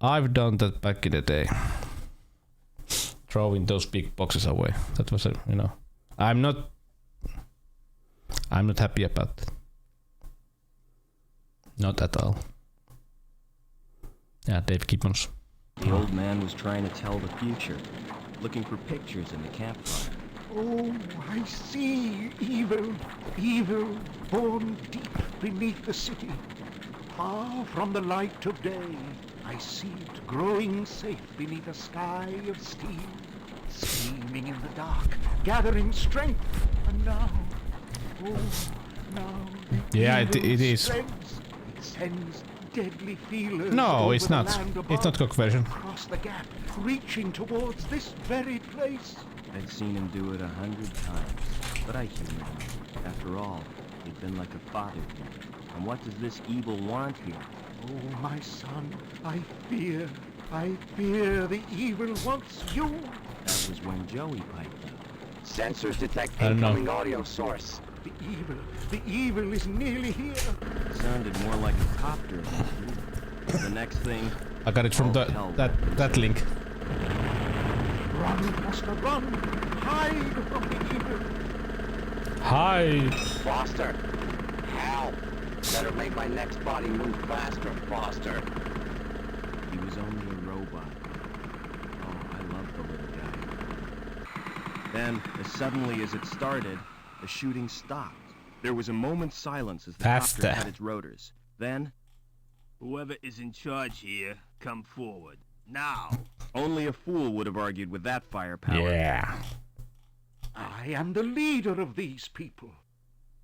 I've done that back in the day. Throwing those big boxes away. That was you know. I'm not happy about that. Not at all. Yeah, Dave Gibbons. The old man was trying to tell the future, looking for pictures in the campfire. Oh, I see evil, evil born deep beneath the city. Far from the light of day, I see it growing safe beneath a sky of steel, scheming in the dark, gathering strength, and now, oh, now the Yeah, evil it is. spreads. It sends deadly feelers No, over it's the not. land It's not above, cock version. across the gap, reaching towards this very place. I'd seen him do it 100 times, but I humored him. After all, he'd been like a father to me. And what does this evil want here? Oh, my son, I fear the evil wants you. That was when Joey piped up. Sensors detect I don't know. incoming audio source. The evil is nearly here. It sounded more like a copter. The next thing, I got it from that link. Run, Foster, run! Hide from the evil! Hi. Foster! Help! Better make my next body move faster, Foster. he was only a robot. Oh, I love the little guy. Then, as suddenly as it started, the shooting stopped. There was a moment's silence as the Faster. copter had its rotors. Then, Whoever is in charge here, come forward. Now! only a fool would have argued with that firepower. Yeah. I am the leader of these people.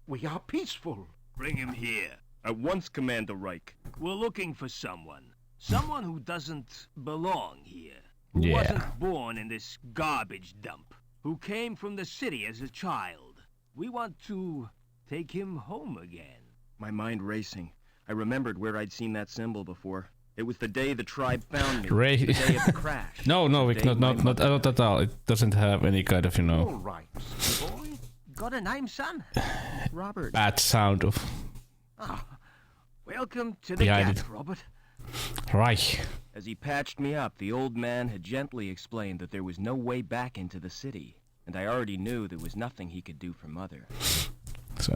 We are peaceful. Bring him here. At once, Commander Reich. We're looking for someone. Someone who doesn't belong here. Who Yeah. wasn't born in this garbage dump. Who came from the city as a child. We want to take him home again. My mind racing. I remembered where I'd seen that symbol before. It was the day the tribe found me. Ray- The day of the crash. No, The Vic, day my not mother- at all. It doesn't have any kind of, you All know, right, boy. Got a name, son? Robert. bad sound of Welcome to the Behind gap, it. Robert. Reich. As he patched me up, the old man had gently explained that there was no way back into the city. And I already knew there was nothing he could do for Mother. So,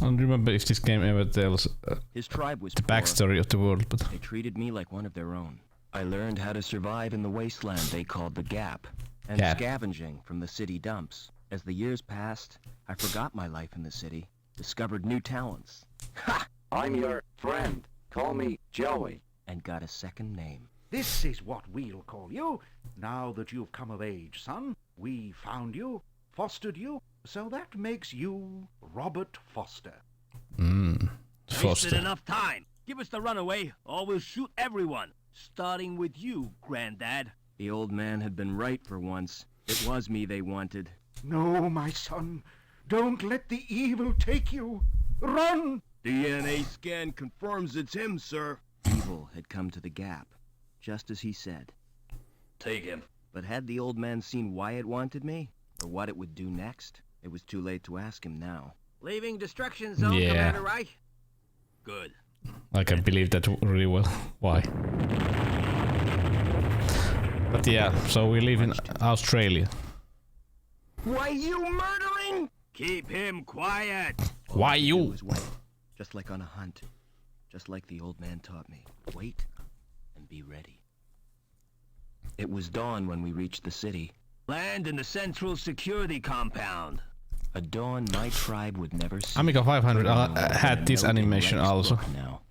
I don't remember if this game ever tells His tribe was the poor. backstory of the world, but They treated me like one of their own. I learned how to survive in the wasteland they called the Gap, and Gap. scavenging from the city dumps. As the years passed, I forgot my life in the city, discovered new talents, I'm your friend. Call me Joey. and got a second name. This is what we'll call you. Now that you've come of age, son, we found you, fostered you, so that makes you Robert Foster. Wasted Foster. enough time. Give us the runaway, or we'll shoot everyone. Starting with you, Granddad. The old man had been right for once. It was me they wanted. No, my son, don't let the evil take you. Run! DNA scan confirms it's him, sir. Evil had come to the Gap, just as he said. Take him. But had the old man seen why it wanted me, or what it would do next? It was too late to ask him now. Leaving destruction zone, Yeah. Commander Reich? Good. I can believe that really well. Why? But yeah, so we live in Australia. Why, you murdering? Keep him quiet. Why It you? was wait, just like on a hunt. Just like the old man taught me. Wait and be ready. It was dawn when we reached the city. Land in the central security compound. A dawn my tribe would never see. Amiga 500 I had this animation also. Now.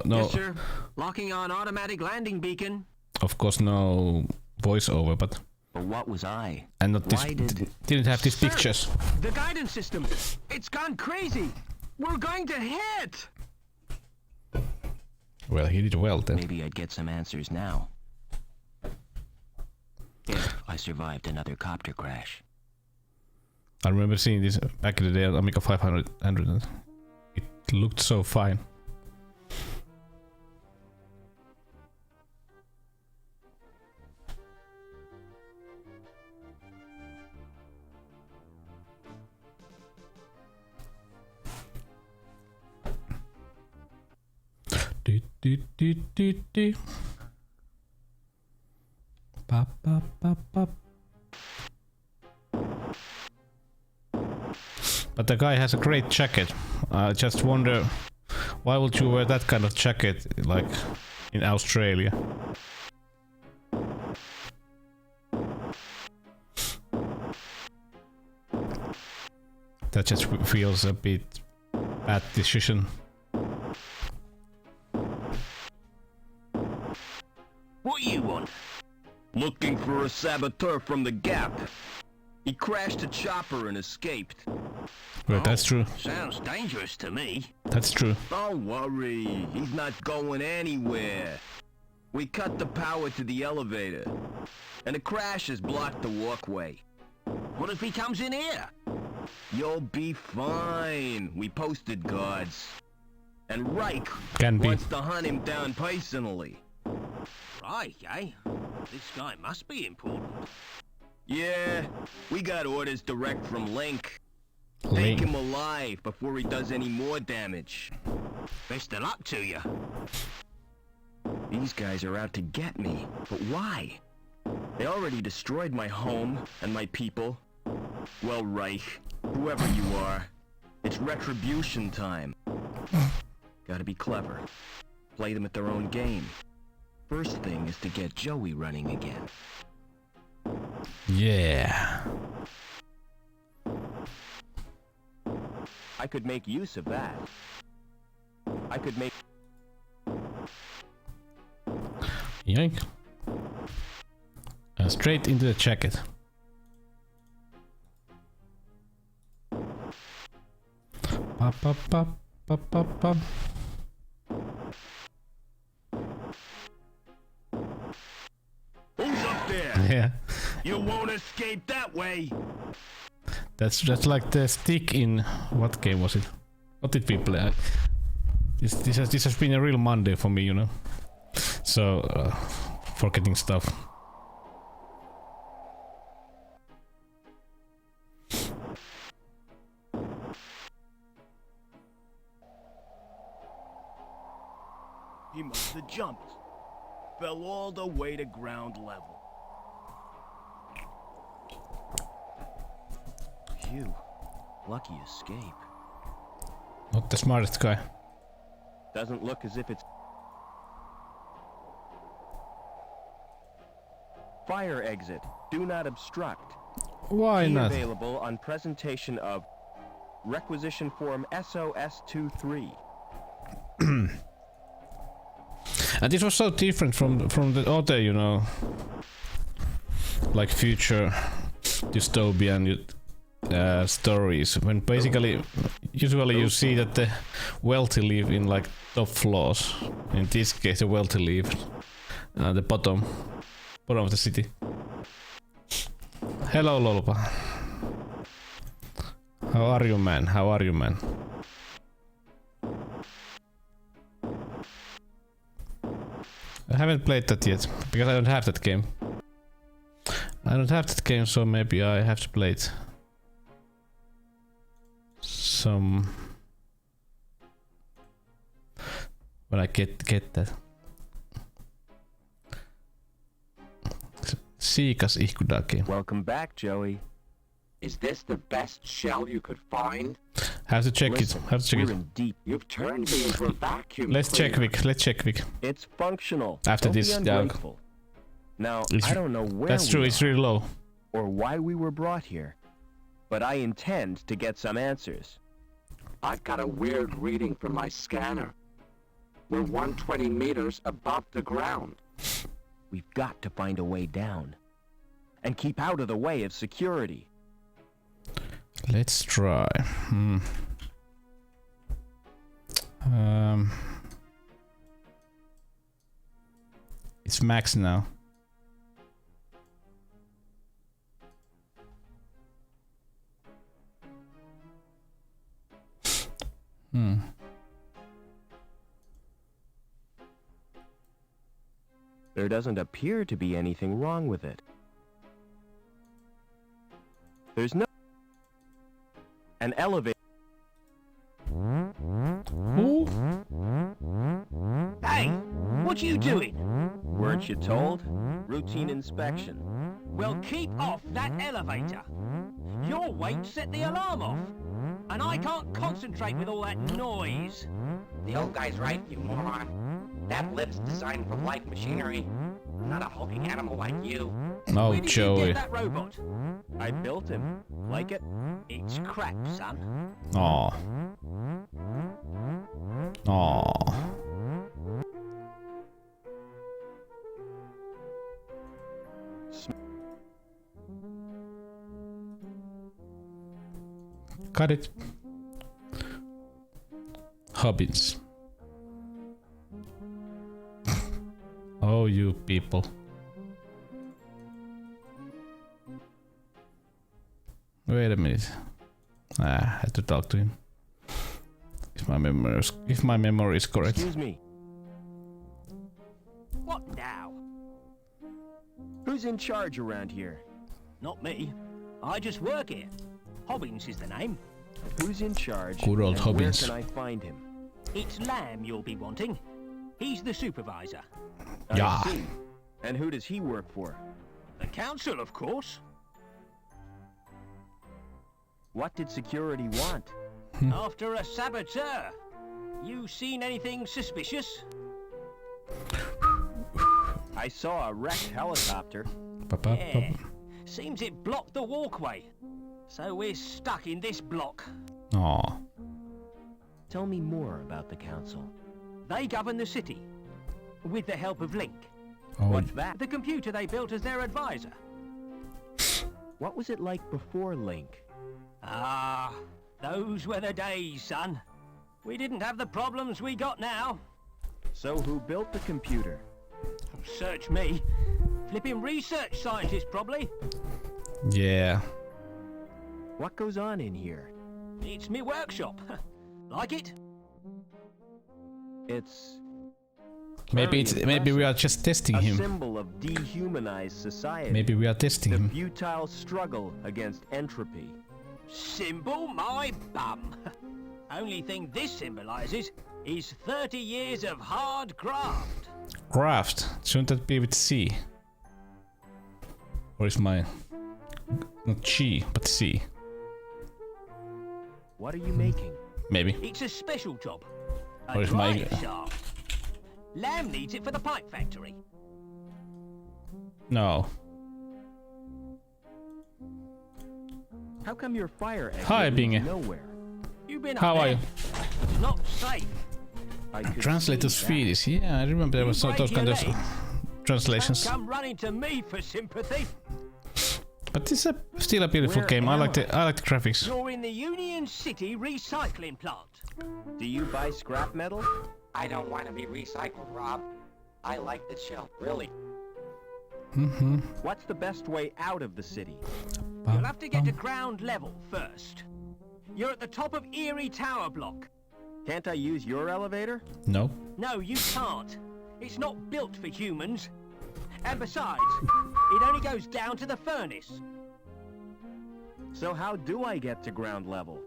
No, Yes, sir. Locking on automatic landing beacon. of course no voiceover, but But what was I? and not this. Why did- Didn't have these Sir, pictures. The guidance system. It's gone crazy. We're going to hit. Well, he did well then. Maybe I'd get some answers now. If I survived another copter crash. I remember seeing this back in the day on Amiga 500, and it looked so fine. Do, do, do, do, do. Ba, ba, ba, ba. But the guy has a great jacket. I just wonder, why would you wear that kind of jacket, like, in Australia? That just feels a bit bad decision. What you want? Looking for a saboteur from the Gap. He crashed a chopper and escaped. Well, that's true. Sounds dangerous to me. That's true. Don't worry, he's not going anywhere. We cut the power to the elevator, and the crash has blocked the walkway. What if he comes in here? You'll be fine. We posted guards. And Reich Can be. wants to hunt him down personally. Right, eh? This guy must be important. Yeah, we got orders direct from Link. Link. Take him alive before he does any more damage. Best of luck to you. These guys are out to get me, but why? They already destroyed my home and my people. Well, Reich, whoever you are, it's retribution time. Gotta be clever. Play them at their own game. First thing is to get Joey running again. Yeah. I could make use of that. I could make... Yoink. And straight into the jacket. Pop, pop, pop, pop, pop, pop. Who's up there? Yeah. You won't escape that way! That's like the stick in what game was it? What did we play? This has been a real Monday for me, you know. So forgetting stuff. He must have jumped. Fell all the way to ground level. Phew. Lucky escape. Not the smartest guy. Doesn't look as if it's... Fire exit. Do not obstruct. Why Key not? available on presentation of requisition form SOS-23. And this was so different from the other, you know, like future dystopian stories. When basically, usually you see that the wealthy live in like top floors. In this case, the wealthy live the bottom of the city. Hello, Lolpa. How are you, man? How are you, man? I haven't played that yet, because I don't have that game. I don't have that game, so maybe I have to play it. When I get that. Siikas ihkudake. Welcome back, Joey. Is this the best shell you could find? Have to check Listen, it. Have to check we're it. in deep. You've turned me into a vacuum Let's check cleaner. Vic. Let's check Vic. It's functional. After Don't this, be yeah. ungrateful. Now, It's- I don't know where That's true. we It's are really low. or why we were brought here, but I intend to get some answers. I've got a weird reading from my scanner. We're 120 meters above the ground. We've got to find a way down and keep out of the way of security. Let's try. It's max now. There doesn't appear to be anything wrong with it. There's no... An elevator... Ooh. What are you doing? Weren't you told? Routine inspection. Well, keep off that elevator. Your weight set the alarm off. And I can't concentrate with all that noise. The old guy's right, you moron. That lift's designed for light machinery, not a hulking animal like you. Oh, Where did you Joey. get that robot? I built him. Like it? It's crap, son. Aw. Aw. Got it. Hobbins. Oh, you people. Wait a minute. I had to talk to him. If my memory is correct. Excuse me. What now? Who's in charge around here? Not me. I just work here. Hobbins is the name. Who's in charge? Good old and Hobbins. Where can I find him? It's Lamb you'll be wanting. He's the supervisor. Yeah. I see. And who does he work for? The council, of course. What did security want? After a saboteur. You seen anything suspicious? I saw a wrecked helicopter. Yeah. Seems it blocked the walkway. So we're stuck in this block. Aw. Tell me more about the council. They govern the city. With the help of Link. Oh, What's that? The computer they built as their advisor. What was it like before Link? Ah, those were the days, son. We didn't have the problems we got now. So who built the computer? Search me. Flipping research scientist, probably. yeah. What goes on in here? It's me workshop. Like it? It's Maybe very maybe we are impressive. just testing a him. symbol of dehumanized society. Maybe we are testing the him. futile struggle against entropy. Symbol my bum. Only thing this symbolizes is 30 years of hard graft. Craft. Shouldn't that be with C? Or is my not G but C? What are you making? Maybe. It's a special job. A Or is my- drive shaft. Lamb needs it for the pipe factory. No. How come your fire exit Hi, leads Binge. nowhere? You've been How up are there. you? It's not safe. I could Translate to see that. Swedish. Yeah, I remember there was You those break kind your of leg. translations. Don't come running to me for sympathy. But this is still a beautiful Where game. I am like the graphics. You're in the Union City recycling plant. Do you buy scrap metal? I don't want to be recycled, Rob. I like the chill, really. Mm-hmm. What's the best way out of the city? You'll have to get to ground level first. You're at the top of Erie Tower block. Can't I use your elevator? No. No, you can't. It's not built for humans. And besides, it only goes down to the furnace. So how do I get to ground level?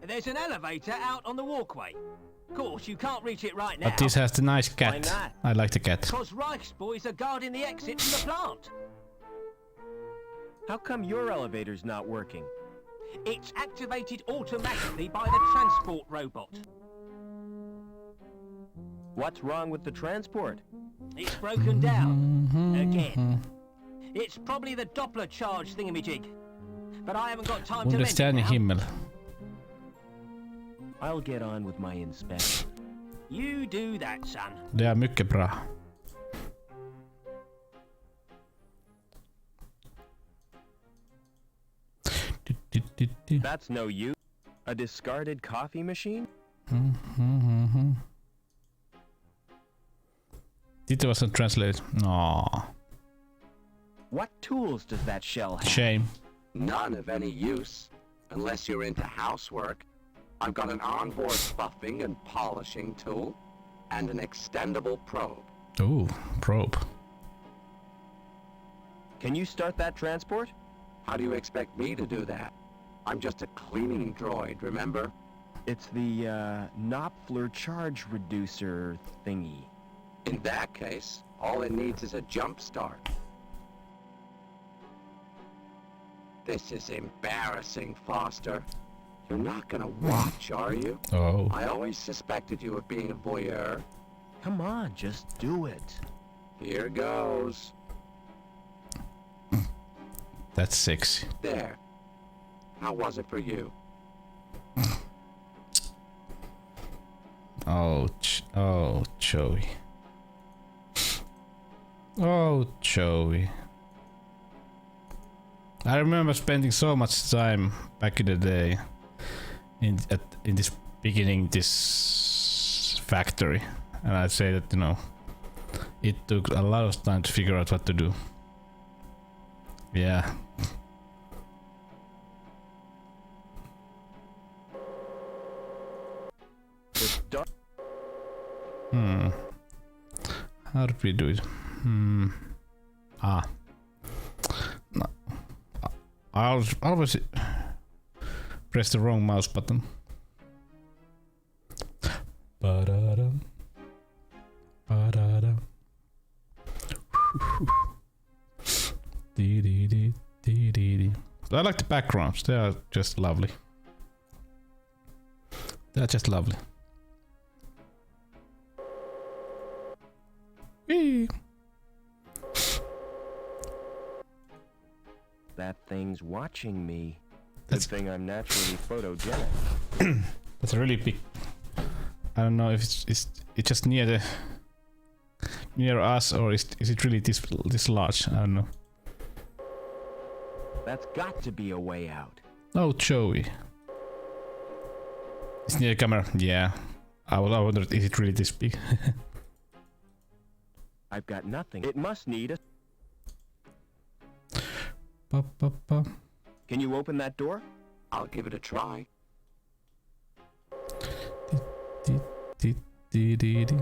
There's an elevator out on the walkway. Of course, you can't reach it right now. But this has the nice cat. Why not? I like the cat. Because Reich's boys are guarding the exit from the plant. How come your elevator's not working? It's activated automatically by the transport robot. What's wrong with the transport? It's broken down. Again. It's probably the Doppler charge thingamajig. But I haven't got time to mend it Understanding now. himmel. I'll get on with my inspection. You do that, son. Det är mycket bra. That's no use. A discarded coffee machine? It wasn't translated. No. What tools does that shell have? Shame. None of any use, unless you're into housework. I've got an onboard buffing and polishing tool, and an extendable probe. Ooh, probe. Can you start that transport? How do you expect me to do that? I'm just a cleaning droid, remember? It's the Knopfler charge reducer thingy. In that case, all it needs is a jump start. This is embarrassing, Foster. You're not gonna watch, are you? Oh. I always suspected you of being a voyeur. Come on, just do it. Here goes. That's sexy. There. How was it for you? Oh, Joey. Oh, Joey. I remember spending so much time back in the day in this beginning this factory, and I'd say that, you know, it took a lot of time to figure out what to do. Yeah. How did we do it? No. I always press the wrong mouse button. Ba-da-dum. Ba-da-dum. Dee-dee-dee-dee-dee-dee. I like the backgrounds, they are just lovely. They're just lovely. Whee! That thing's watching me. That's- Good thing I'm naturally photogenic. That's a really big. I don't know if it's just near us, or is it really this large? I don't know. That's got to be a way out. Oh, Joey. It's near the camera. Yeah. I wondered, is it really this big? I've got nothing. It must need a... Ba, ba, ba. Can you open that door? I'll give it a try. Dee, dee, dee, dee.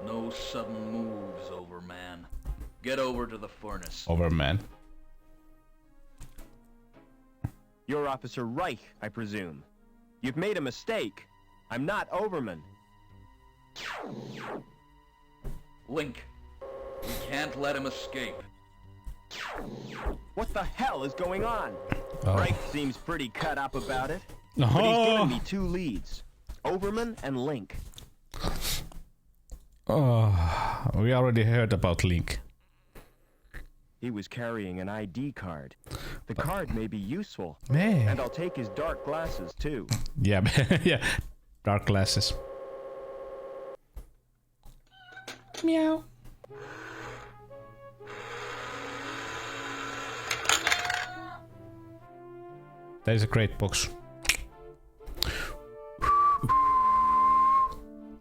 No sudden moves, Overman. Get over to the furnace. Overman. You're Officer Reich, I presume. You've made a mistake. I'm not Overman. Link, we can't let him escape. What the hell is going on? Oh. Reich seems pretty cut up about it. But he's given Oh. me two leads. Overman and Link. Oh, we already heard about Link. He was carrying an ID card. The card may be useful. Man. And I'll take his dark glasses, too. Yeah, yeah. Dark glasses. Meow. That is a great box.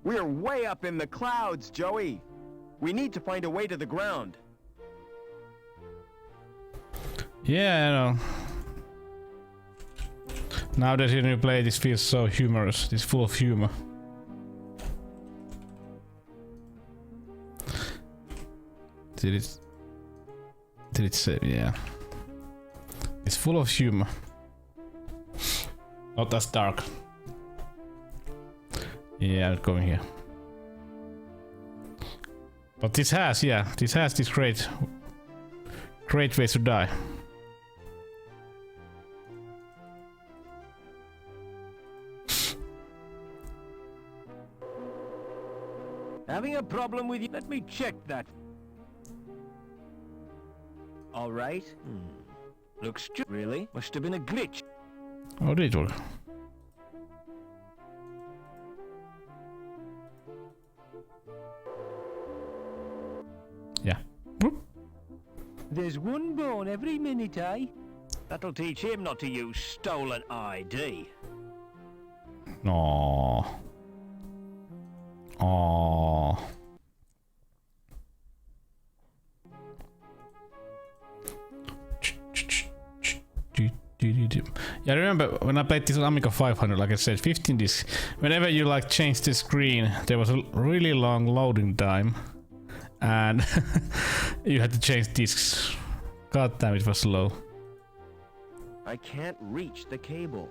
We're way up in the clouds, Joey. We need to find a way to the ground. Yeah, I know. Now that you play, this feels so humorous. It's full of humor. Did it say? Yeah. It's full of humor. Not as dark. Yeah, I'm going here. But this has this great way to die. Having a problem with you? Let me check that. All right. Looks really? Must have been a glitch. Oh, did it? Yeah. Whoop. There's one born every minute, eh? That'll teach him not to use stolen ID. No. Oh. Yeah, I remember when I played this on Amiga 500, like I said, 15 discs. Whenever you like change the screen, there was a really long loading time, and you had to change discs. God damn, it was slow. I can't reach the cable.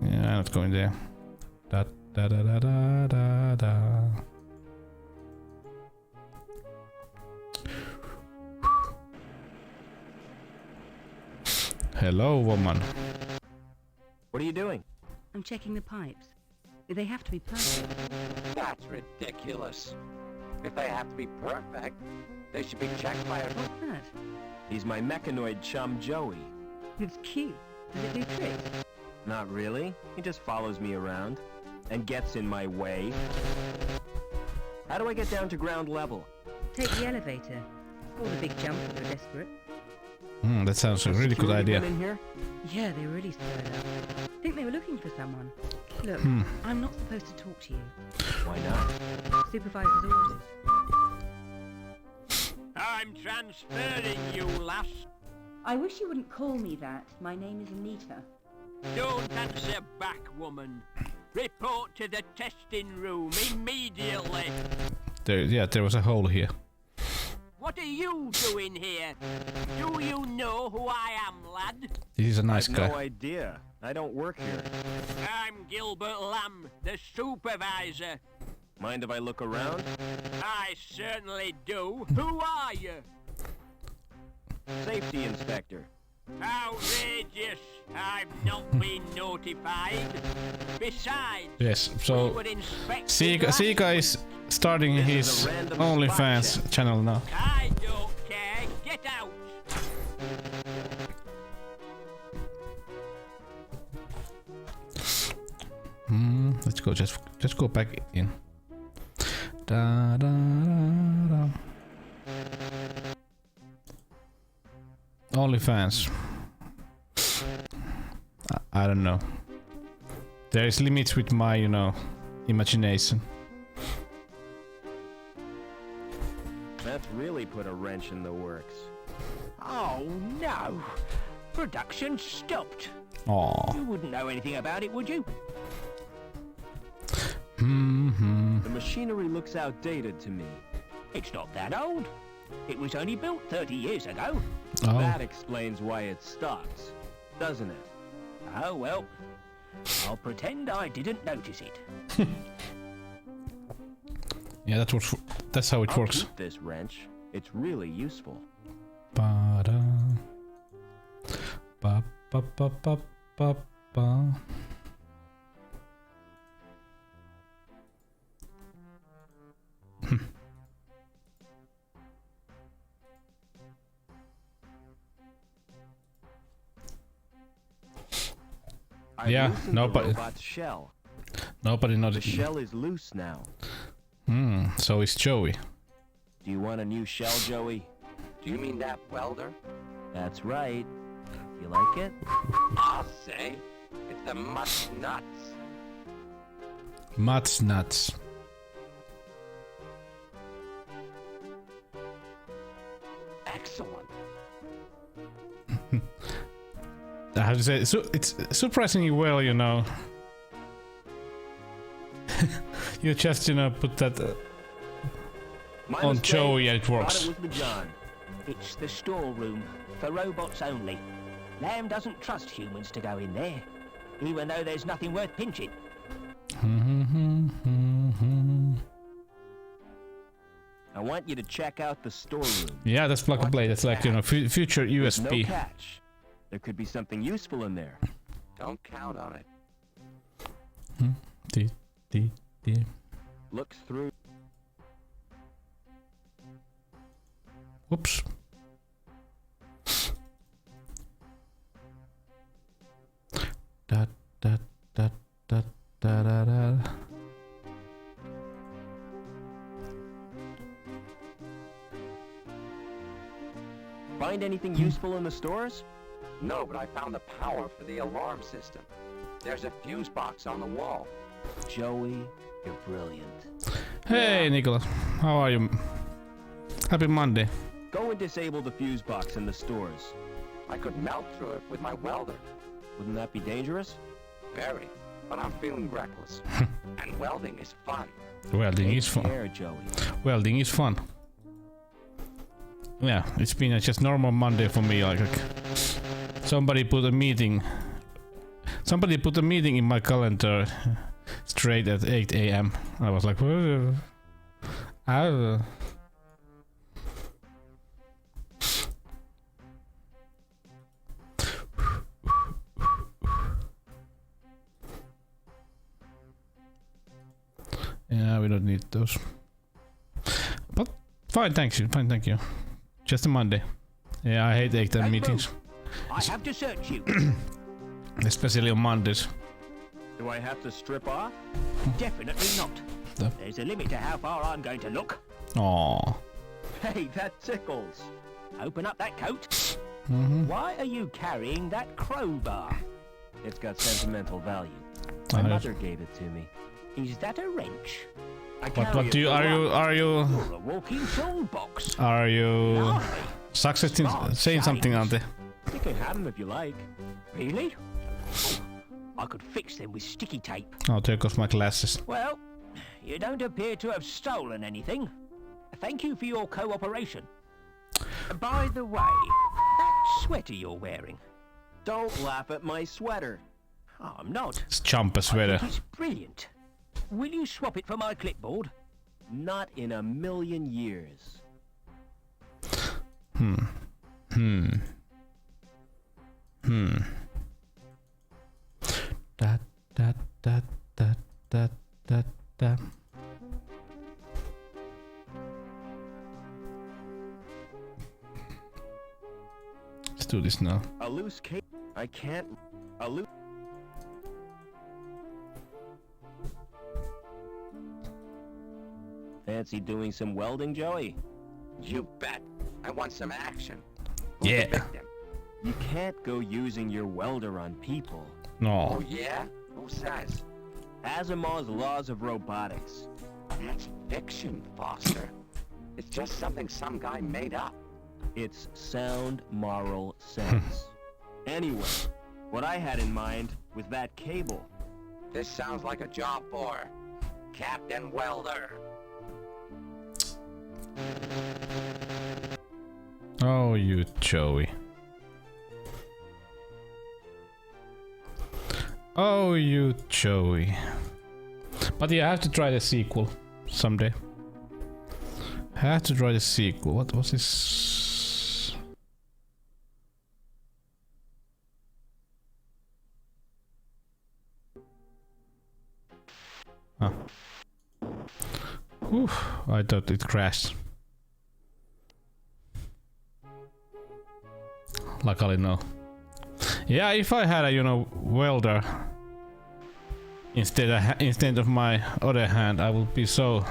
Yeah, I'm not going there. Da da da da da da da. Hello, woman. What are you doing? I'm checking the pipes. They have to be perfect. That's ridiculous. If they have to be perfect, they should be checked by a... What's that? He's my mechanoid chum, Joey. It's cute. Does it do tricks? Not really. He just follows me around and gets in my way. How do I get down to ground level? Take the elevator. Or the big jump if you're desperate. That sounds a really good Security idea. men in here? Yeah, they were really stirred up. Think they were looking for someone. Look, I'm not supposed to talk to you. Why not? Supervisor's orders. I'm transferring you, lass. I wish you wouldn't call me that. My name is Anita. Don't answer back, woman. Report to the testing room immediately. There was a hole here. What are you doing here? Do you know who I am, lad? This is a nice I've guy. no idea. I don't work here. I'm Gilbert Lamb, the supervisor. Mind if I look around? I certainly do. Who are you? Safety inspector. Outrageous! I've not been notified. Besides, Yes, we so were inspected Sika is starting This his is a random OnlyFans spot check. channel now. I don't care. Get out! Let's go. Just go back in. Da da da da. OnlyFans. I don't know. There is limits with my, imagination. That's really put a wrench in the works. Oh no! Production stopped. Aww. You wouldn't know anything about it, would you? The machinery looks outdated to me. It's not that old. It was only built 30 years ago. Oh. That explains why it stops, doesn't it? Oh well. I'll pretend I didn't notice it. Yeah, that's how it I'll works. keep this wrench. It's really useful. Ba-da. Ba ba ba ba ba ba. I've Yeah, loosened nobody- the robot's shell. Nobody The noticed. shell is loose now. So is Joey. Do you want a new shell, Joey? Do you mean that welder? That's right. You like it? I'll say. It's the mutt nuts. Mats nuts. Excellent. I have to say, so it's surprisingly well, You just, put that My on mistake. Joey and it Thought works. it was the John. It's the storeroom for robots only. Lamb doesn't trust humans to go in there, even though there's nothing worth pinching. I want you to check out the storeroom. Yeah, that's plug and play. That's like, future There's USB. no catch. There could be something useful in there. Don't count on it. Dee, dee, dee. Look through. Whoops. Da da da da da da da. Find anything useful in the stores? No, but I found the power for the alarm system. There's a fuse box on the wall. Joey, you're brilliant. Hey, Nicholas. How are you? Happy Monday. Go and disable the fuse box in the stores. I could melt through it with my welder. Wouldn't that be dangerous? Very. But I'm feeling reckless. And welding is fun. Welding is fun. Care, Joey. Welding is fun. Yeah, it's been just normal Monday for me. Like somebody Somebody put a meeting in my calendar straight at 8 a.m. I was like, yeah, we don't need those. But fine, thank you. Fine, thank you. Just a Monday. Yeah, I hate 8 a.m. meetings. I have to search you. Especially on Mondays. Do I have to strip off? Definitely not. No. There's a limit to how far I'm going to look. Aww. Hey, that tickles. Open up that coat. Mm-hmm. Why are you carrying that crowbar? It's got sentimental value. I My know. mother gave it to me. Is that a wrench? I What carry do you it for are you You're a walking toolbox. are you Blimey. success in Smart saying something, James. Ante? You can have them if you like. Really? I could fix them with sticky tape. Oh, there goes my glasses. Well, you don't appear to have stolen anything. Thank you for your cooperation. By the way, that sweater you're wearing. Don't laugh at my sweater. Oh, I'm not. It's jumper I sweater. think it's brilliant. Will you swap it for my clipboard? Not in a million years. Da da da da da da da. Let's do this now. A loose cable. I can't. A loose. Fancy doing some welding, Joey? You bet. I want some action. Yeah. Victim. You can't go using your welder on people. No. Oh yeah? Who says? Asimov's laws of robotics. That's fiction, Foster. It's just something some guy made up. It's sound moral sense. Anyway, what I had in mind was that cable. This sounds like a job for Captain Welder. Oh, you Joey. Oh, you Joey. But yeah, I have to try the sequel someday. I have to try the sequel. What was this? Huh. Oof, I thought it crashed. Luckily no. Yeah, if I had a, you know, welder instead of my other hand, I would be so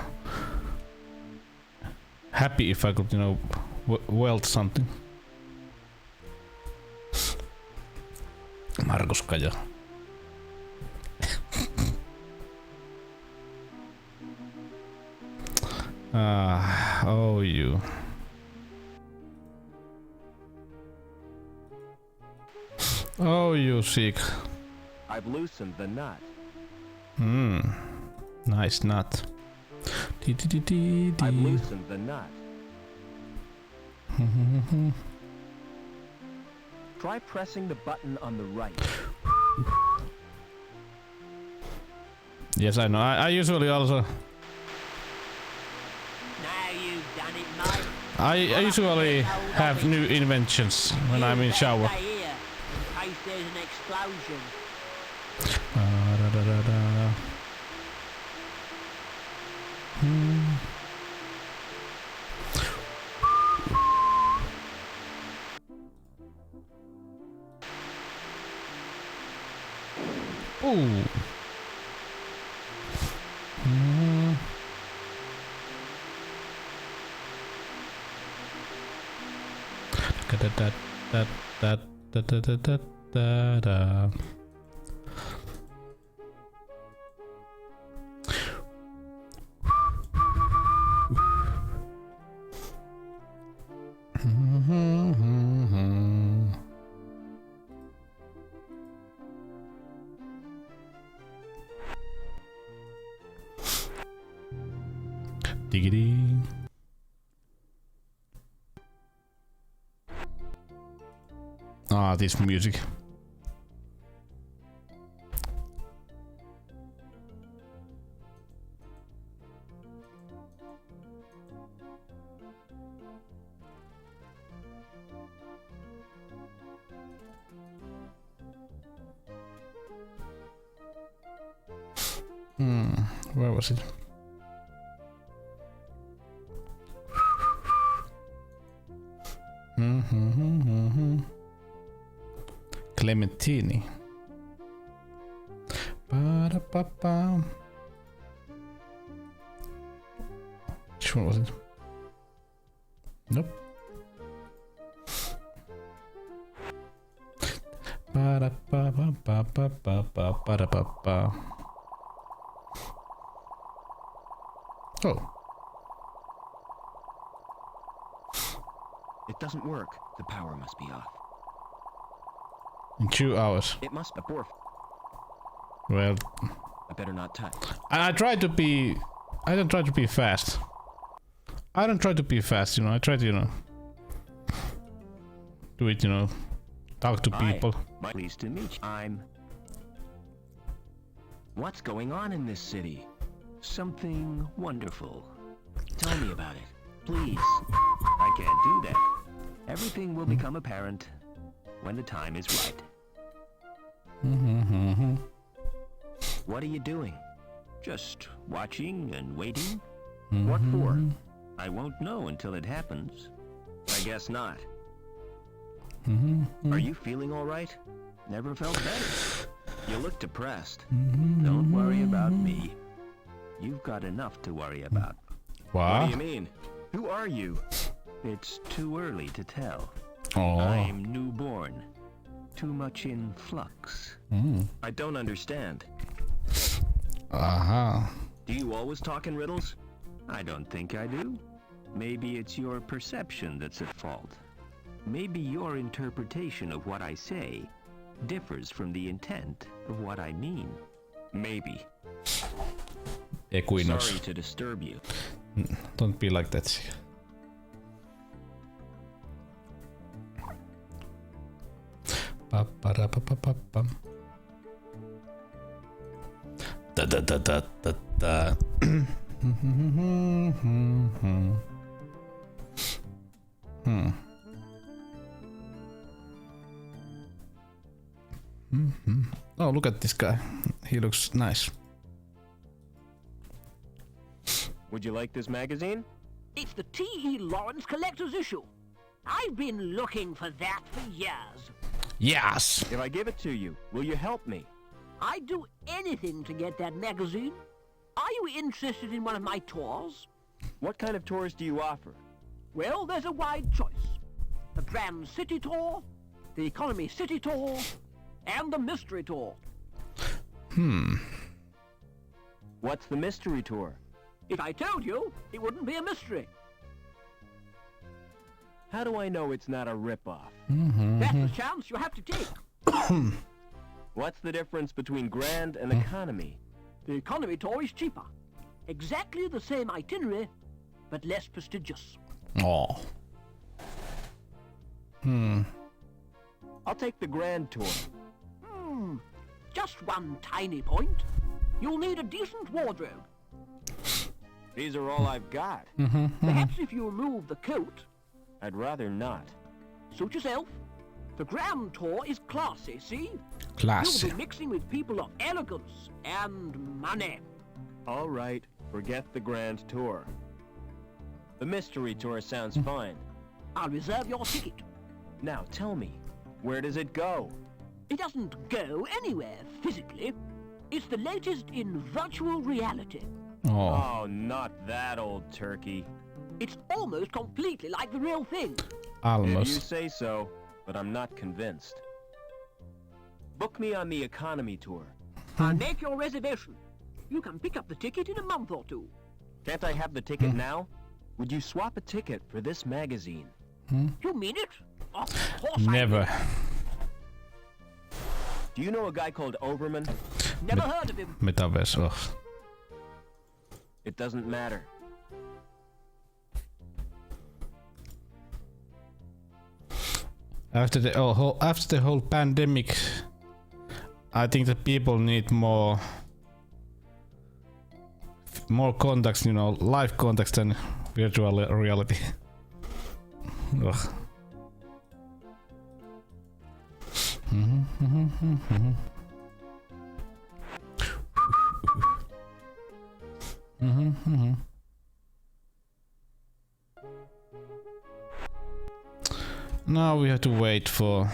happy if I could, you know, weld something. Markus Kaja. Oh you. Oh, you sick. I've loosened the nut. Nice nut. I've loosened the nut. Try pressing the button on the right. Yes, I know. I usually also. Now you've done it, mate. I usually have new inventions when I'm in shower. Stay here, in case there's an explosion. Da-da-da-da-da. Ooh. Da-da-da-da-da-da-da-da-da. Diggity. Ah, this music. Where was it? Clementini. Ba-da-ba-ba. Which one was it? Nope. Ba-da-ba-ba-ba-ba-ba-ba-da-ba-ba. Oh. It doesn't work. The power must be off. In 2 hours. It must be borf. Well, I better not touch. I try to be. I don't try to be fast. I don't try to be fast, you know. I try to, you know, do it, you know, talk to people. Pleased to meet you. What's going on in this city? Something wonderful. Tell me about it, please. I can't do that. Everything will become apparent when the time is right. What are you doing? Just watching and waiting. What for? I won't know until it happens. I guess not. Are you feeling all right? Never felt better. You look depressed. Don't worry about me. You've got enough to worry about. What What? do you mean? Who are you? It's too early to tell. Oh. I'm newborn. Too much in flux. I don't understand. Aha. Do you always talk in riddles? I don't think I do. Maybe it's your perception that's at fault. Maybe your interpretation of what I say differs from the intent of what I mean. Maybe. Equinos. Sorry to disturb you. Don't be like that. Ba-ba-da-ba-ba-ba-bum. Da da da da da da. Oh, look at this guy. He looks nice. Would you like this magazine? It's the T.E. Lawrence Collector's Issue. I've been looking for that for years. Yes. If I give it to you, will you help me? I'd do anything to get that magazine. Are you interested in one of my tours? What kind of tours do you offer? Well, there's a wide choice. The Grand City Tour, the Economy City Tour, and the Mystery Tour. What's the mystery tour? If I told you, it wouldn't be a mystery. How do I know it's not a rip-off? That's the chance you have to take. What's the difference between Grand and Economy? The Economy Tour is cheaper. Exactly the same itinerary, but less prestigious. Oh. I'll take the Grand tour. Just one tiny point. You'll need a decent wardrobe. These are all I've got. Perhaps if you remove the coat, I'd rather not. suit yourself. The Grand Tour is classy, see? Classy. You'll be mixing with people of elegance and money. All right, forget the Grand tour. The mystery tour sounds fine. I'll reserve your ticket. Now tell me, where does it go? It doesn't go anywhere physically. It's the latest in virtual reality. Oh. Oh, not that old turkey. It's almost completely like the real thing. If you Almost. say so, but I'm not convinced. Book me on the economy tour. I'll make your reservation. You can pick up the ticket in a month or two. Can't I have the ticket now? Would you swap a ticket for this magazine? You mean it? Of course Never. Do you know a guy called Overman? I never heard of him. Metaverse. Oh. It doesn't matter. After the whole pandemic, I think that people need more contacts, you know, live contacts than virtual reality. Ugh. Now we have to wait for...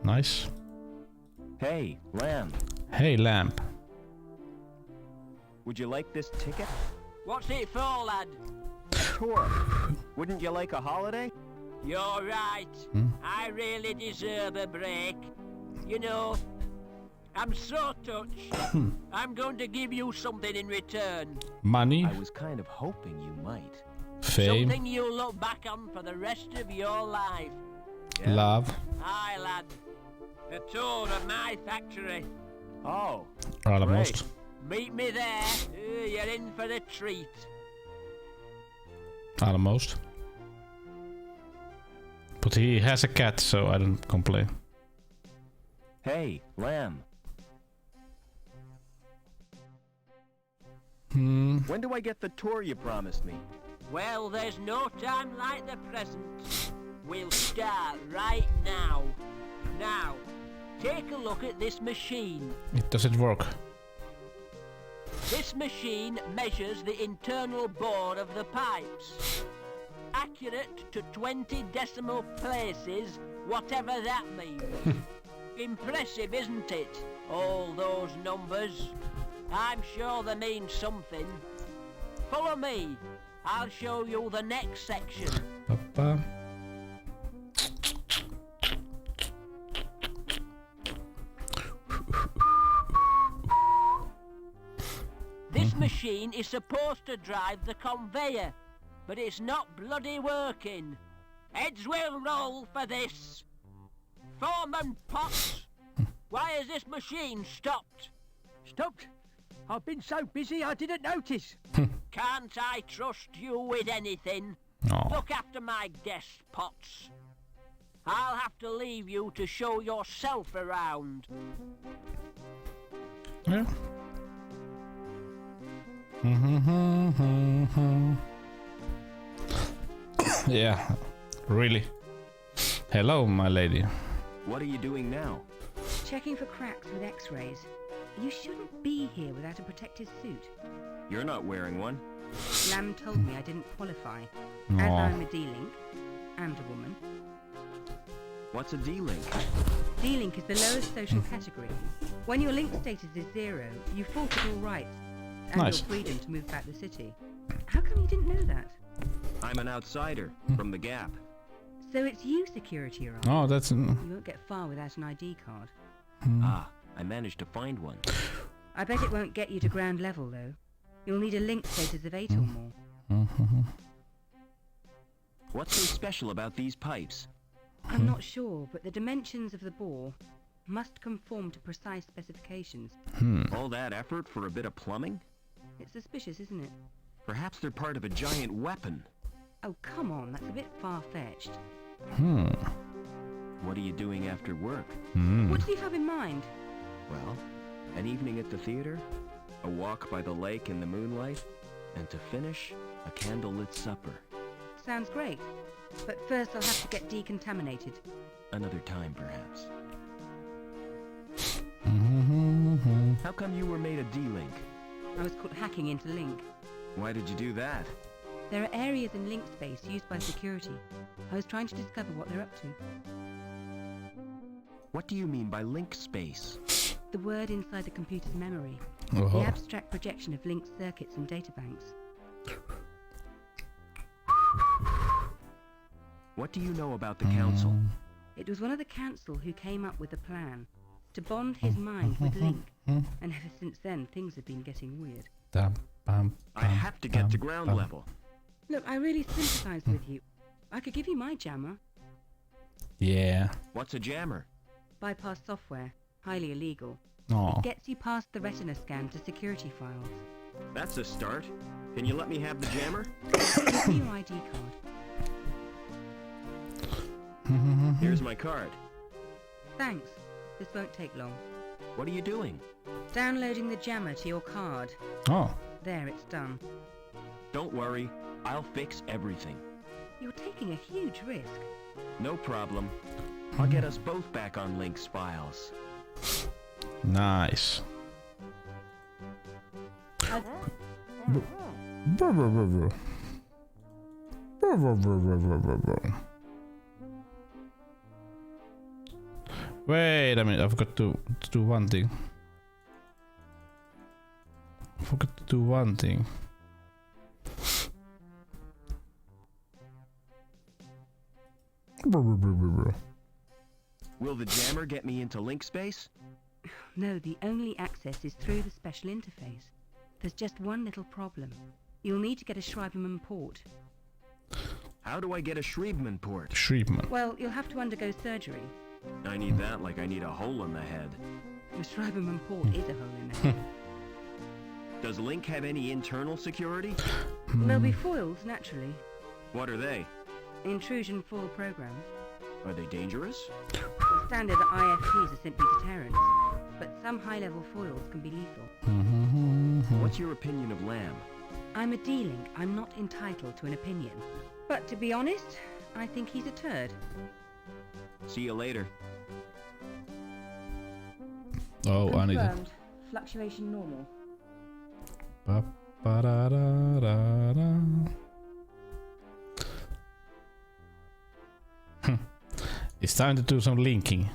Nice. Hey, Lamb, Hey, lamp. would you like this ticket? What's it for, lad? Tour. Wouldn't you like a holiday? You're right. I really deserve a break. You know, I'm so touched. I'm going to give you something in return. Money, I was kind of hoping you might. fame, Something you'll look back on for the rest of your life. love. Aye, lad. A tour of my factory. Oh, Almost. Meet me there. You're in for a treat. Almost. But he has a cat, so I don't complain. hey, Lamb. When do I get the tour you promised me? Well, there's no time like the present. We'll start right now. Now, take a look at this machine. Does it work? This machine measures the internal bore of the pipes. Accurate to 20 decimal places, whatever that means. Impressive, isn't it? All those numbers. I'm sure they mean something. Follow me. I'll show you the next section. Papa. This machine is supposed to drive the conveyor, but it's not bloody working. Heads will roll for this. Foreman Potts, why has this machine stopped? Stopped? I've been so busy I didn't notice. Can't I trust you with anything? Oh. Look after my desk, Potts. I'll have to leave you to show yourself around. Yeah. Yeah, really. Hello, my lady. What are you doing now? Checking for cracks with x-rays. You shouldn't be here without a protective suit. You're not wearing one. Lamb told me I didn't qualify. As Aw. I'm a D-Link, and a woman. What's a D-Link? D-Link is the lowest social category. When your link status is 0, you forfeit all rights and Nice. your freedom to move back the city. How come you didn't know that? I'm an outsider from the Gap. So it's you security are on. Oh, that's... You won't get far without an ID card. Ah, I managed to find one. I bet it won't get you to ground level, though. You'll need a link status of 8 or more. What's so special about these pipes? I'm not sure, but the dimensions of the bore must conform to precise specifications. All that effort for a bit of plumbing? It's suspicious, isn't it? Perhaps they're part of a giant weapon. Oh, come on, that's a bit far-fetched. What are you doing after work? What do you have in mind? Well, an evening at the theater, a walk by the lake in the moonlight, and to finish, a candlelit supper. Sounds great. But first I'll have to get decontaminated. Another time, perhaps. How come you were made a D-Link? I was caught hacking into Link. Why did you do that? There are areas in Link space used by security. I was trying to discover what they're up to. What do you mean by link space? The word inside the computer's memory. Oh. The abstract projection of linked circuits and databanks. What do you know about the council? It was one of the council who came up with the plan to bond his mind with Link. And ever since then, things have been getting weird. I have to get to ground level. Look, I really sympathize with you. I could give you my jammer. Yeah. What's a jammer? Bypass software. Highly illegal. Oh. Gets you past the retina scan to security files. That's a start. Can you let me have the jammer? Give me your ID card. Here's my card. Thanks. This won't take long. What are you doing? Downloading the jammer to your card. Oh. There, it's done. Don't worry. I'll fix everything. You're taking a huge risk. No problem. I'll get us both back on Link's files. Nice. Wait a minute, I forgot to do one thing. Will the jammer get me into link space? No, the only access is through the special interface. There's just one little problem. You'll need to get a Schreiberman port. How do I get a Schreiberman port? Schreiberman. Well, you'll have to undergo surgery. I need that like I need a hole in the head. The Schreiberman port is a hole in the head. Does Link have any internal security? There'll be foils, naturally. What are they? Intrusion foil programs. Are they dangerous? The standard IFPs are simply deterrents, but some high-level foils can be lethal. What's your opinion of Lamb? I'm a D-Link. I'm not entitled to an opinion. But to be honest, I think he's a turd. See you later. Oh, I need it. Confirmed. Fluctuation normal. It's time to do some linking.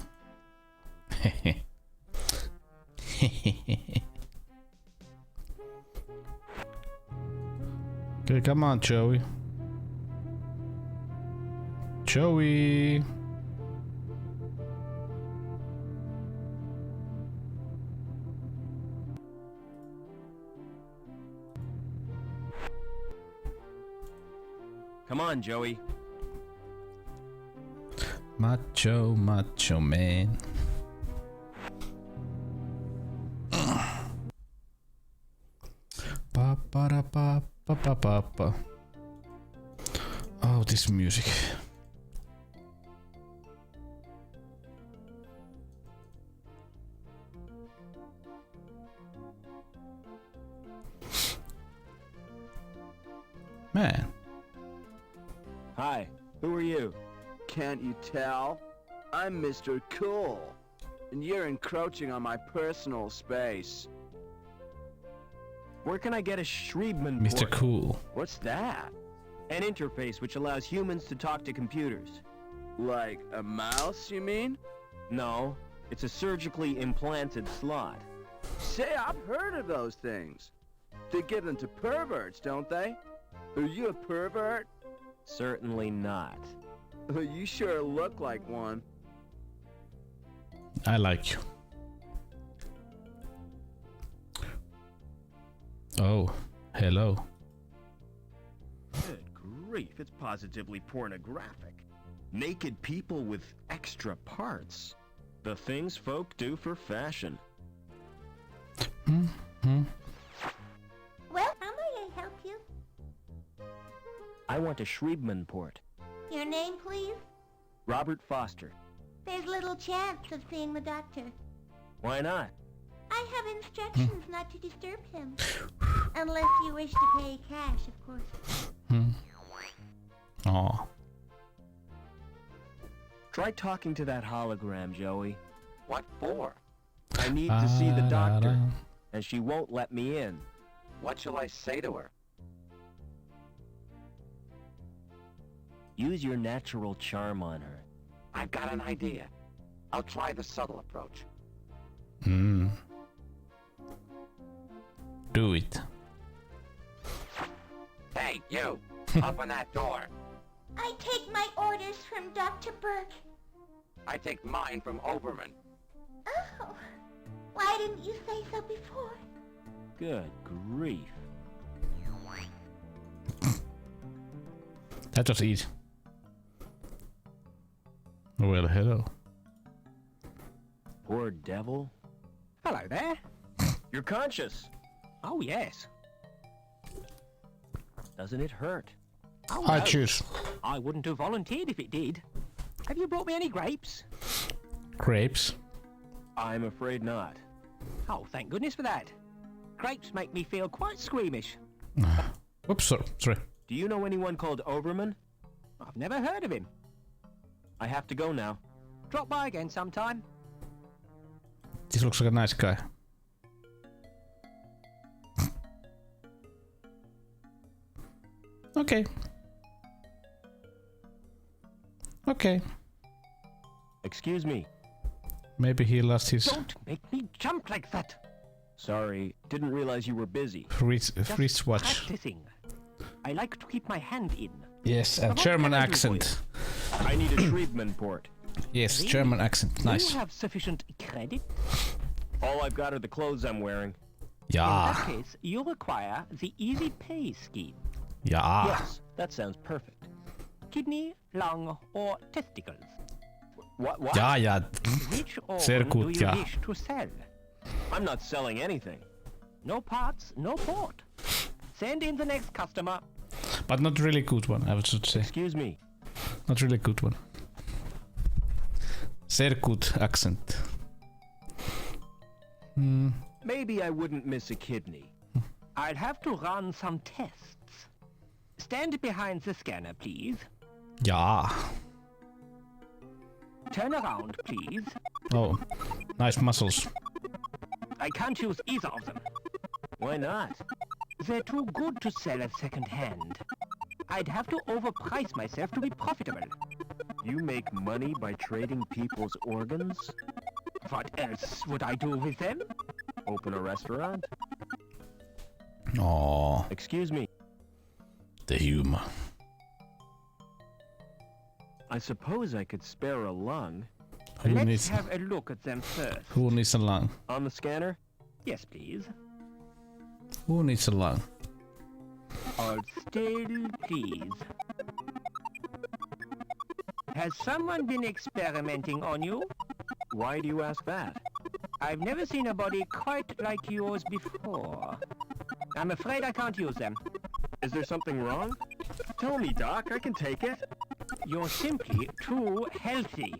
Okay, come on, Joey. Joey. Come on, Joey. Macho, macho man. Pa pa da pa pa pa pa pa. Oh, this music. Man. Hi, who are you? Can't you tell? I'm Mr. Cool, and you're encroaching on my personal space. Where can I get a Schreiberman Mr. port? Cool. What's that? An interface which allows humans to talk to computers. Like a mouse, you mean? No, it's a surgically implanted slot. Say, I've heard of those things. They give them to perverts, don't they? Are you a pervert? Certainly not. You sure look like one. I like you. Oh, hello. Good grief, it's positively pornographic. Naked people with extra parts. The things folk do for fashion. Well, how may I help you? I want a Schreiberman port. Your name, please? Robert Foster. There's little chance of seeing the doctor. Why not? I have instructions not to disturb him. Unless you wish to pay cash, of course. Aw. Try talking to that hologram, Joey. What for? I need to see the doctor, and she won't let me in. What shall I say to her? Use your natural charm on her. I've got an idea. I'll try the subtle approach. Do it. Hey, you! Open that door. I take my orders from Dr. Burke. I take mine from Oberman. Oh, why didn't you say so before? Good grief. That was easy. Well, hello. Poor devil. Hello there. You're conscious. Oh, yes. Doesn't it hurt? Oh, I no. choose. I wouldn't have volunteered if it did. Have you brought me any grapes? Grapes. I'm afraid not. Oh, thank goodness for that. Grapes make me feel quite squeamish. Whoops, sorry. Do you know anyone called Oberman? I've never heard of him. I have to go now. Drop by again sometime. This looks like a nice guy. Okay. Okay. Excuse me. Maybe he lost his Don't make me jump like that. Sorry, didn't realize you were busy. wristwatch. Practicing. I like to keep my hand in. Yes, a What German can I do for accent. I need a Schriebman port. Yes, Really? German accent. Do Nice. you have sufficient credit? All I've got are the clothes I'm wearing. In Yeah. that case, you require the easy pay scheme. Yeah. Yes, that sounds perfect. Kidney, lung, or testicles. What? Ja, ja. Which Sehr organ do gut, you ja. wish to sell? I'm not selling anything. No parts, no port. Send in the next customer. But not really good one, I would say. Excuse me. Not really good one. Sehr good accent. Maybe I wouldn't miss a kidney. I'll have to run some tests. Stand behind the scanner, please. Ja. Turn around, please. Oh, nice muscles. I can't use either of them. Why not? They're too good to sell at second hand. I'd have to overprice myself to be profitable. You make money by trading people's organs? What else would I do with them? Open a restaurant? Oh, Excuse me. the humor. I suppose I could spare a lung. Who Let's needs, have a look at them first. who needs a lung? On the scanner? Yes, please. Who needs a lung? Hold still, please. Has someone been experimenting on you? Why do you ask that? I've never seen a body quite like yours before. I'm afraid I can't use them. Is there something wrong? Tell me, Doc. I can take it. You're simply too healthy.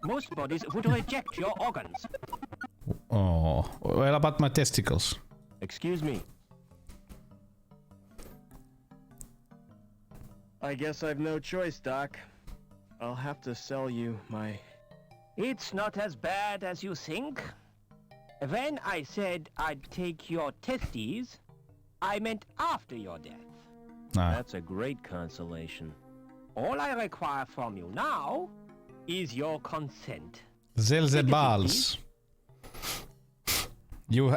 Most bodies would reject your organs. Oh, well, about my testicles. Excuse me. I guess I've no choice, Doc. I'll have to sell you my... It's not as bad as you think. When I said I'd take your testes, I meant after your death. Nah. That's a great consolation. All I require from you now is your consent. Sell the balls. You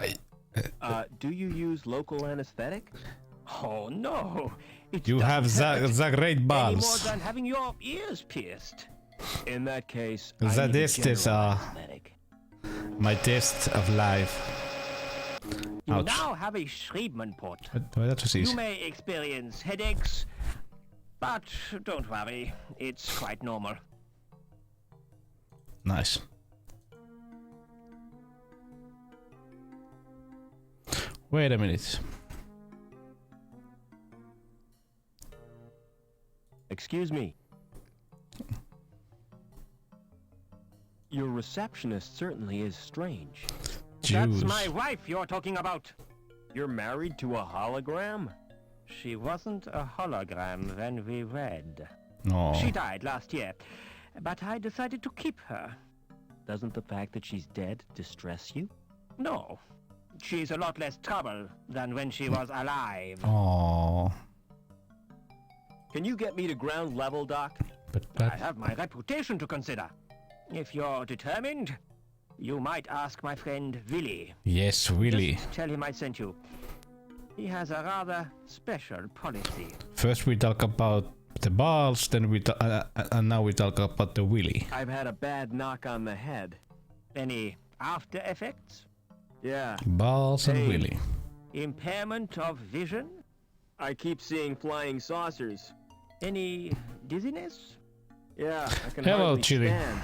Do you use local anesthetic? Oh no! It you have the great any more balls. than having your ears pierced. In that case, The I need a testes general are anesthetic. my test of life. You Ouch. now have a Schriebman port. Well, that was easy. You may experience headaches, but don't worry, it's quite normal. Nice. Wait a minute. Excuse me. Your receptionist certainly is strange. Jews. That's my wife you're talking about. You're married to a hologram? She wasn't a hologram when we wed. No. She died last year, but I decided to keep her. Doesn't the fact that she's dead distress you? No, she's a lot less trouble than when she was alive. Oh. Can you get me to ground level, Doc? I have my reputation to consider. If you're determined, you might ask my friend Willy. Yes, really. Just tell him I sent you. He has a rather special policy. First we talk about the balls, then and now we talk about the willy. I've had a bad knock on the head. Any after effects? Yeah. Balls and Hey. willy. Impairment of vision? I keep seeing flying saucers. Any dizziness? Yeah, I can Hello, hardly Chiri. stand.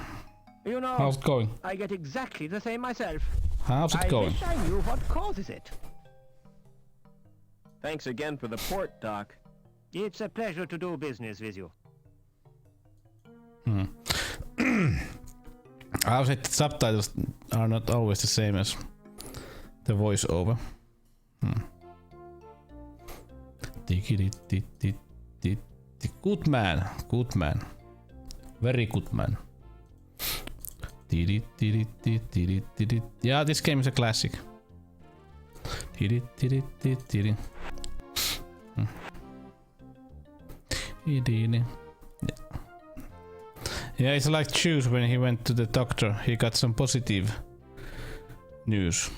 You know, How's it going? I get exactly the same myself. How's it I going? wish I knew what causes it. Thanks again for the port, Doc. It's a pleasure to do business with you. I would say the subtitles are not always the same as the voiceover. Good man, good man. Very good man. Yeah, this game is a classic. Yeah, it's like Choose when he went to the doctor. He got some positive news.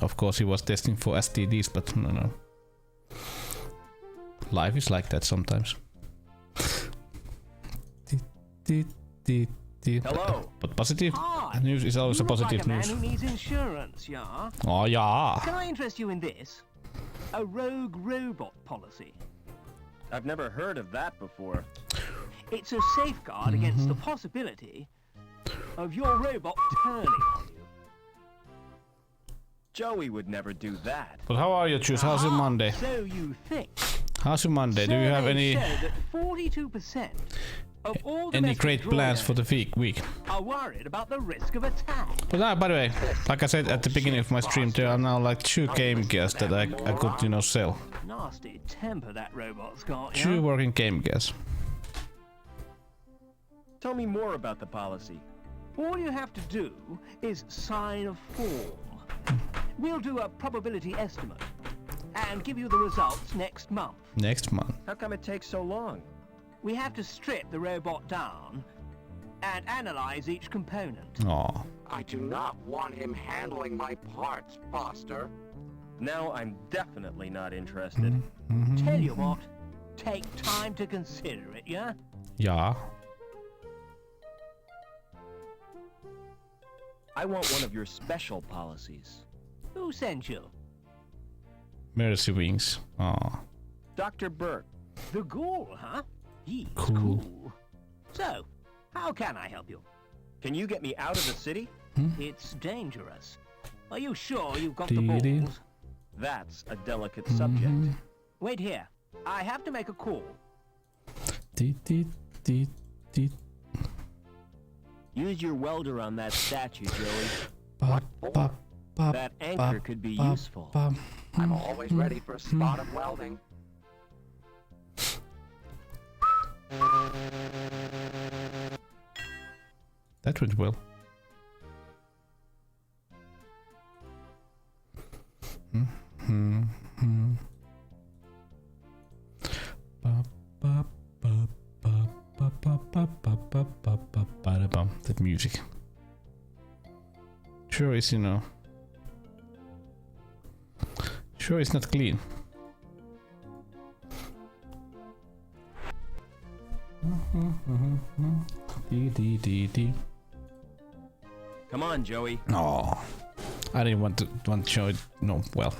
Of course he was testing for STDs, but no. Life is like that sometimes. Hello. But positive Hi. news is always You a look positive like a man news. who needs insurance, yeah? Oh yeah. Can I interest you in this? A rogue robot policy. I've never heard of that before. It's a safeguard against the possibility of your robot turning on you. Joey would never do that. But how are you, Choose? How's your Monday? So you think. How's your Monday? Do you have any Surveys show that 42% of all any domestic great plans for the drawdowns week? are worried about the risk of attack. But by the way, like I said at the beginning of my stream, there are now like 2 game gears that I could, you know, sell. Nasty temper that robot's got, 2 yeah? working game gears. Tell me more about the policy. All you have to do is sign a form. We'll do a probability estimate and give you the results next month. Next month. How come it takes so long? We have to strip the robot down and analyze each component. Aw. I do not want him handling my parts, Foster. Now I'm definitely not interested. Tell you what, take time to consider it, yeah? Yeah. I want one of your special policies. Who sent you? Mercy Wings. Aw. Dr. Burke. The ghoul, huh? He's Cool. cool. So, how can I help you? Can you get me out of the city? It's dangerous. Are you sure you've got Dee the dee. balls? That's a delicate subject. Wait here. I have to make a call. Use your welder on that statue, Joey. What for? That anchor could be useful. I'm always ready for a spot of welding. That went well. That music. Sure is, you know. Sure it's not clean. Come on, Joey. No, I didn't want to show it. No, well.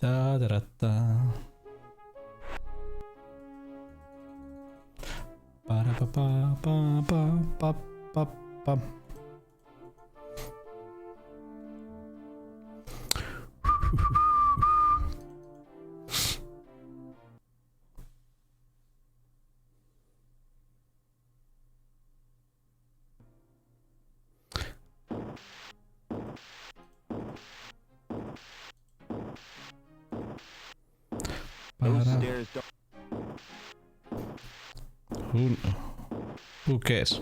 Da da da da. Ba da ba ba ba ba ba ba. Those stairs don't... Who cares?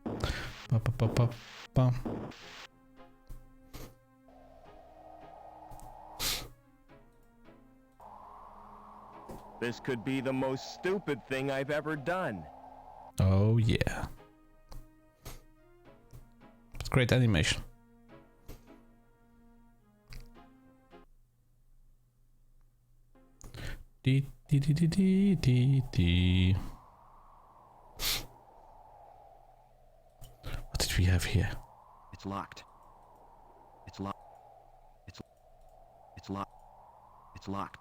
Ba, ba, ba, ba, ba. This could be the most stupid thing I've ever done. Oh yeah. It's great animation. Dee, dee, dee, dee, dee, dee, dee. What did we have here? It's locked. It's locked. It's locked. It's locked.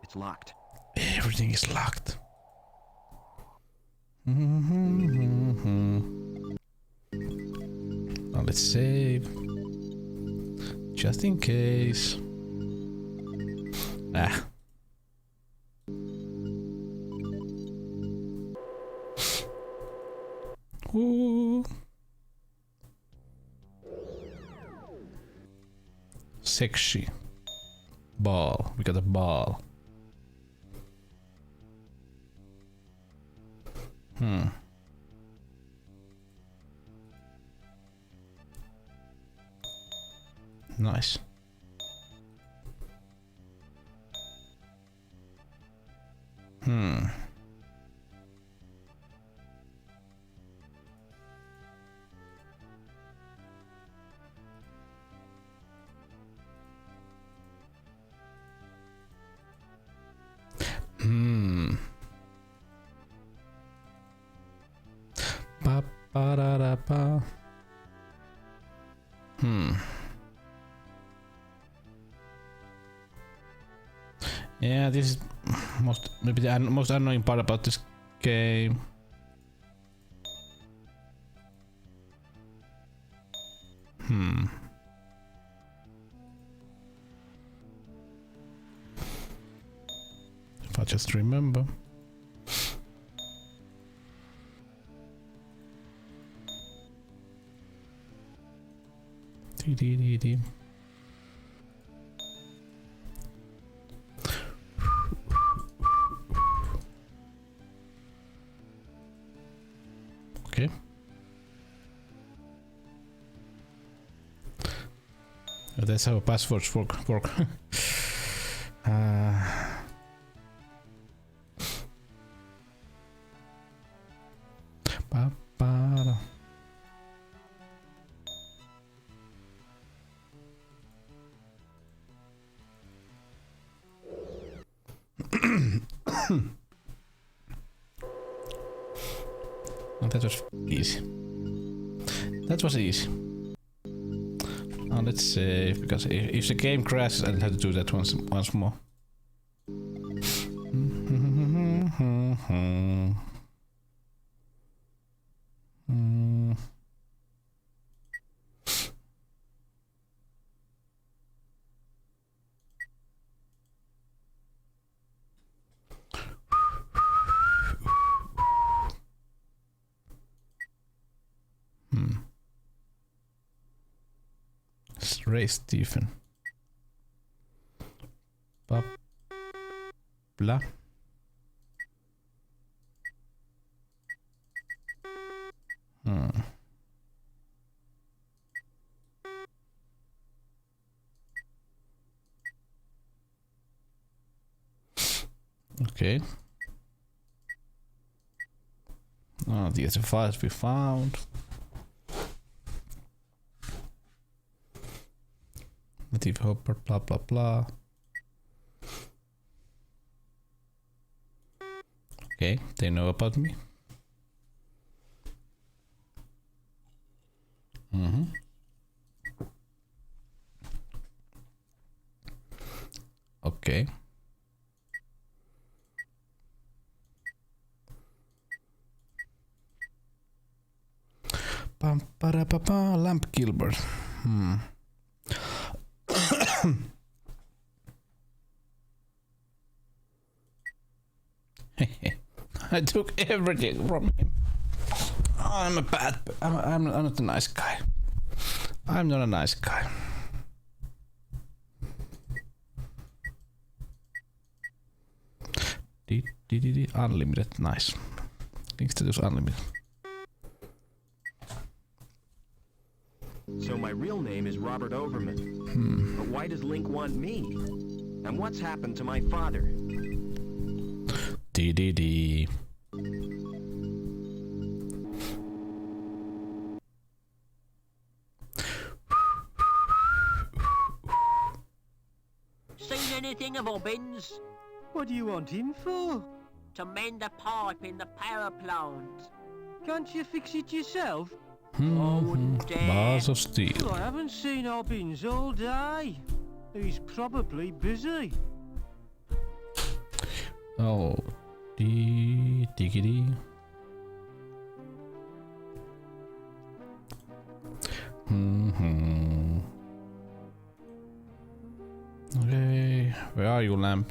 It's locked. Everything is locked. Now let's save. Just in case. Ah. Ooh. Sexy. Ball. We got a ball. Nice. Ba ba da da ba. Yeah, this is maybe the most annoying part about this game. If I just remember. Dee. Okay. That's how passwords work. Ba-ba-da. Oh, that was easy. That was easy. Now let's save, because if the game crashes, I'll have to do that once more. Ray Stephen. Blah. Okay. Oh, these are files we found. Native Hopper, blah blah blah. Okay, they know about me. Okay. Pam para pa Lamp Gilbert. I took everything from him. I'm a bad. I'm not a nice guy. I'm not a nice guy. Unlimited, nice. Link status unlimited. So my real name is Robert Overman. But why does Link want me? And what's happened to my father? DDD. Seen anything of Obbins? What do you want him for? To mend a pipe in the power plant. Can't you fix it yourself? I wouldn't dare. Bars of steel. Well, I haven't seen Obbins all day. He's probably busy. Oh, diggity. Where are you, lamp?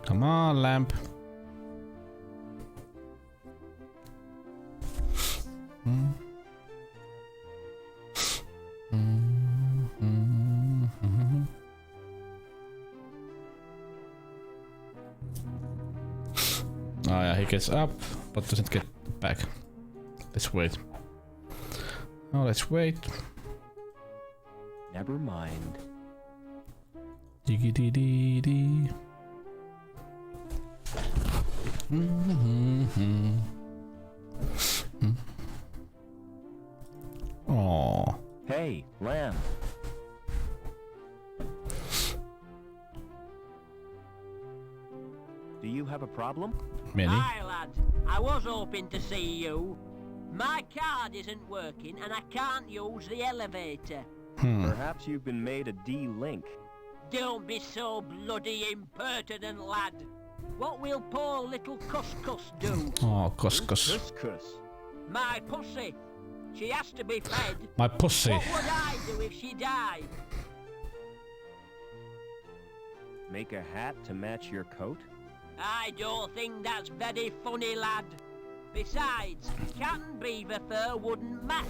Come on, lamp. Oh yeah, he gets up, but doesn't get back. Let's wait. Oh, let's wait. Never mind. Diggy dee dee dee. Oh. Hey, lamb. Do you have a problem? Many? Hi, lad. I was hoping to see you. My card isn't working and I can't use the elevator. Perhaps you've been made a D-Link. Don't be so bloody impertinent, lad. What will poor little Couscous do? Oh, Couscous. Couscous. My pussy. She has to be fed. My pussy. What would I do if she died? Make a hat to match your coat? I don't think that's very funny, lad. Besides, cat and beaver fur wouldn't match.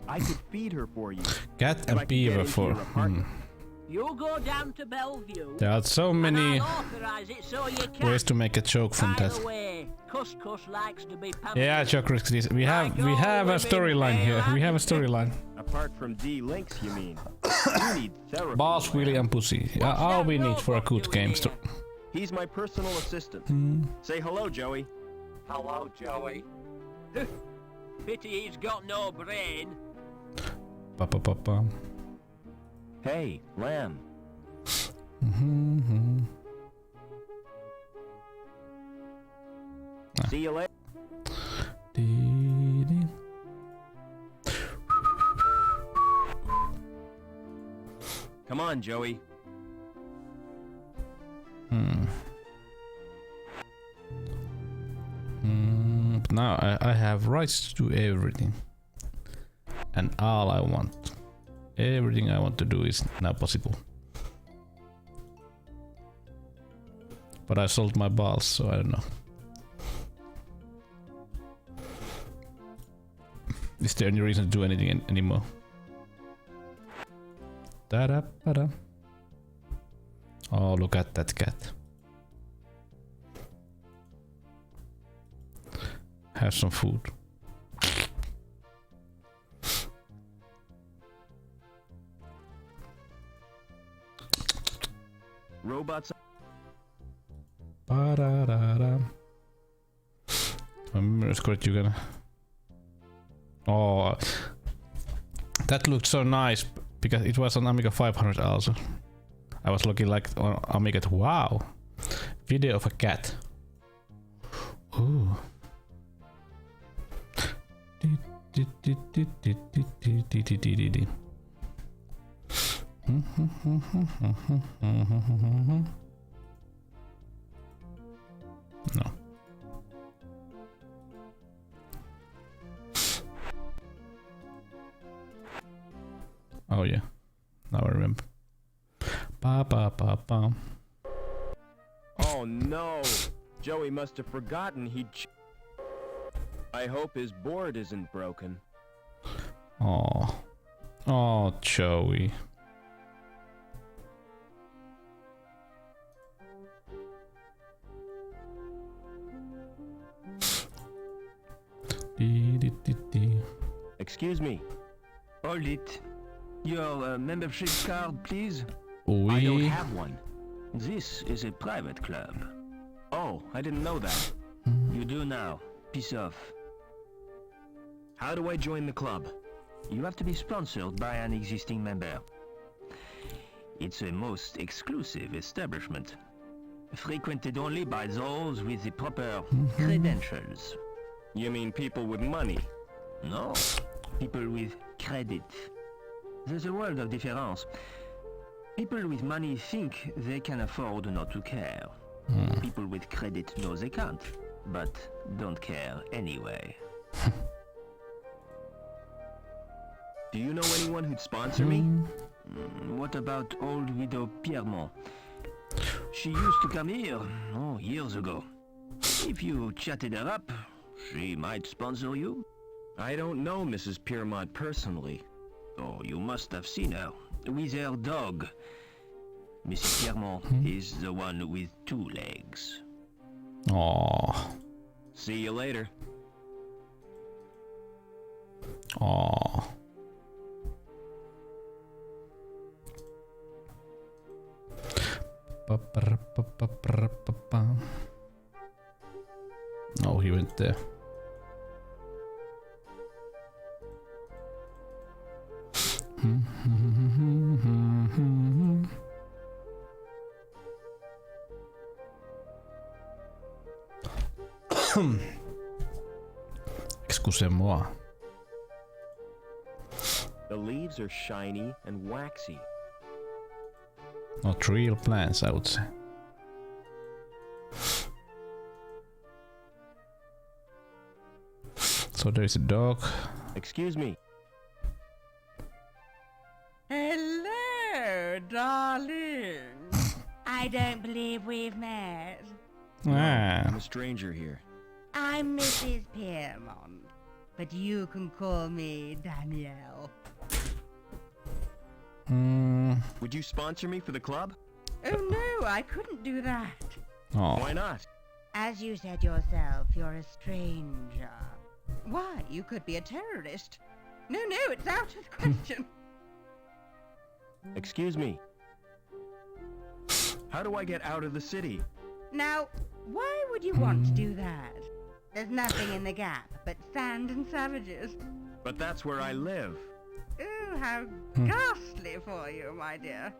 I could feed her for you. Cat and beaver for. You go down to Bellevue. There are so many so ways to make a joke from By that. the way, Couscous likes to be pampered. Yeah, Chocris, we have a storyline here. We have a storyline. Apart from D-Links, you mean? You need therapy. Boss, Willy, and Pussy. All we need for a good game. He's my personal assistant. Say hello, Joey. Hello, Joey. Pity he's got no brain. Pa. Hey, lamb. See you later. Come on, Joey. But now I have rights to do everything. And all I want. Everything I want to do is now possible. But I sold my balls, so I don't know. Is there any reason to do anything anymore? Da-da-ba-da. Oh, look at that cat. Have some food. Robots. Ba-da-da-da. Escort, you gonna. Oh, that looked so nice because it was on Amiga 500 also. I was looking like on Amiga. Wow, video of a cat. Ooh. No. Oh yeah, now I remember. Ba ba ba ba. Oh no! Joey must have forgotten he'd. I hope his board isn't broken. Oh, oh, Joey. Excuse me. Hold it. Your membership card, please. Oui. I don't have one. This is a private club. Oh, I didn't know that. You do now. Piss off. How do I join the club? You have to be sponsored by an existing member. It's a most exclusive establishment. Frequented only by those with the proper credentials. You mean people with money? No, people with credit. There's a world of difference. People with money think they can afford not to care. People with credit know they can't, but don't care anyway. Do you know anyone who'd sponsor me? What about old widow Piermont? She used to come here, years ago. If you chatted her up, she might sponsor you. I don't know Mrs. Piermont personally. Oh, you must have seen her, with her dog. Mrs. Piermont is the one with 2 legs. Aww. See you later. Aww. Oh, he went there. Excusez-moi. The leaves are shiny and waxy. Not real plants, I would say. So there is a dog. Excuse me. Hello, darling. I don't believe we've met. Ah. I'm a stranger here. I'm Mrs. Piermont, but you can call me Danielle. Would you sponsor me for the club? Oh no, I couldn't do that. Oh. Why not? As you said yourself, you're a stranger. Why, you could be a terrorist. No, it's out of the question. Excuse me. How do I get out of the city? Now, why would you want to do that? There's nothing in the gap but sand and savages. But that's where I live. Oh, how ghastly for you, my dear.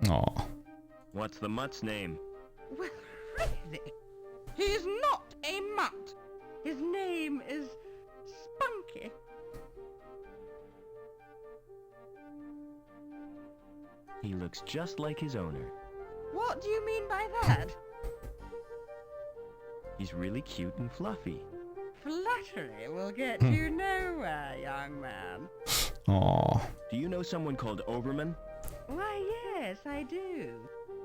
Oh. What's the mutt's name? Well, really? He's not a mutt. His name is Spunky. He looks just like his owner. What do you mean by that? He's really cute and fluffy. Flattery will get you nowhere, young man. Oh. Do you know someone called Overman? Why, yes, I do.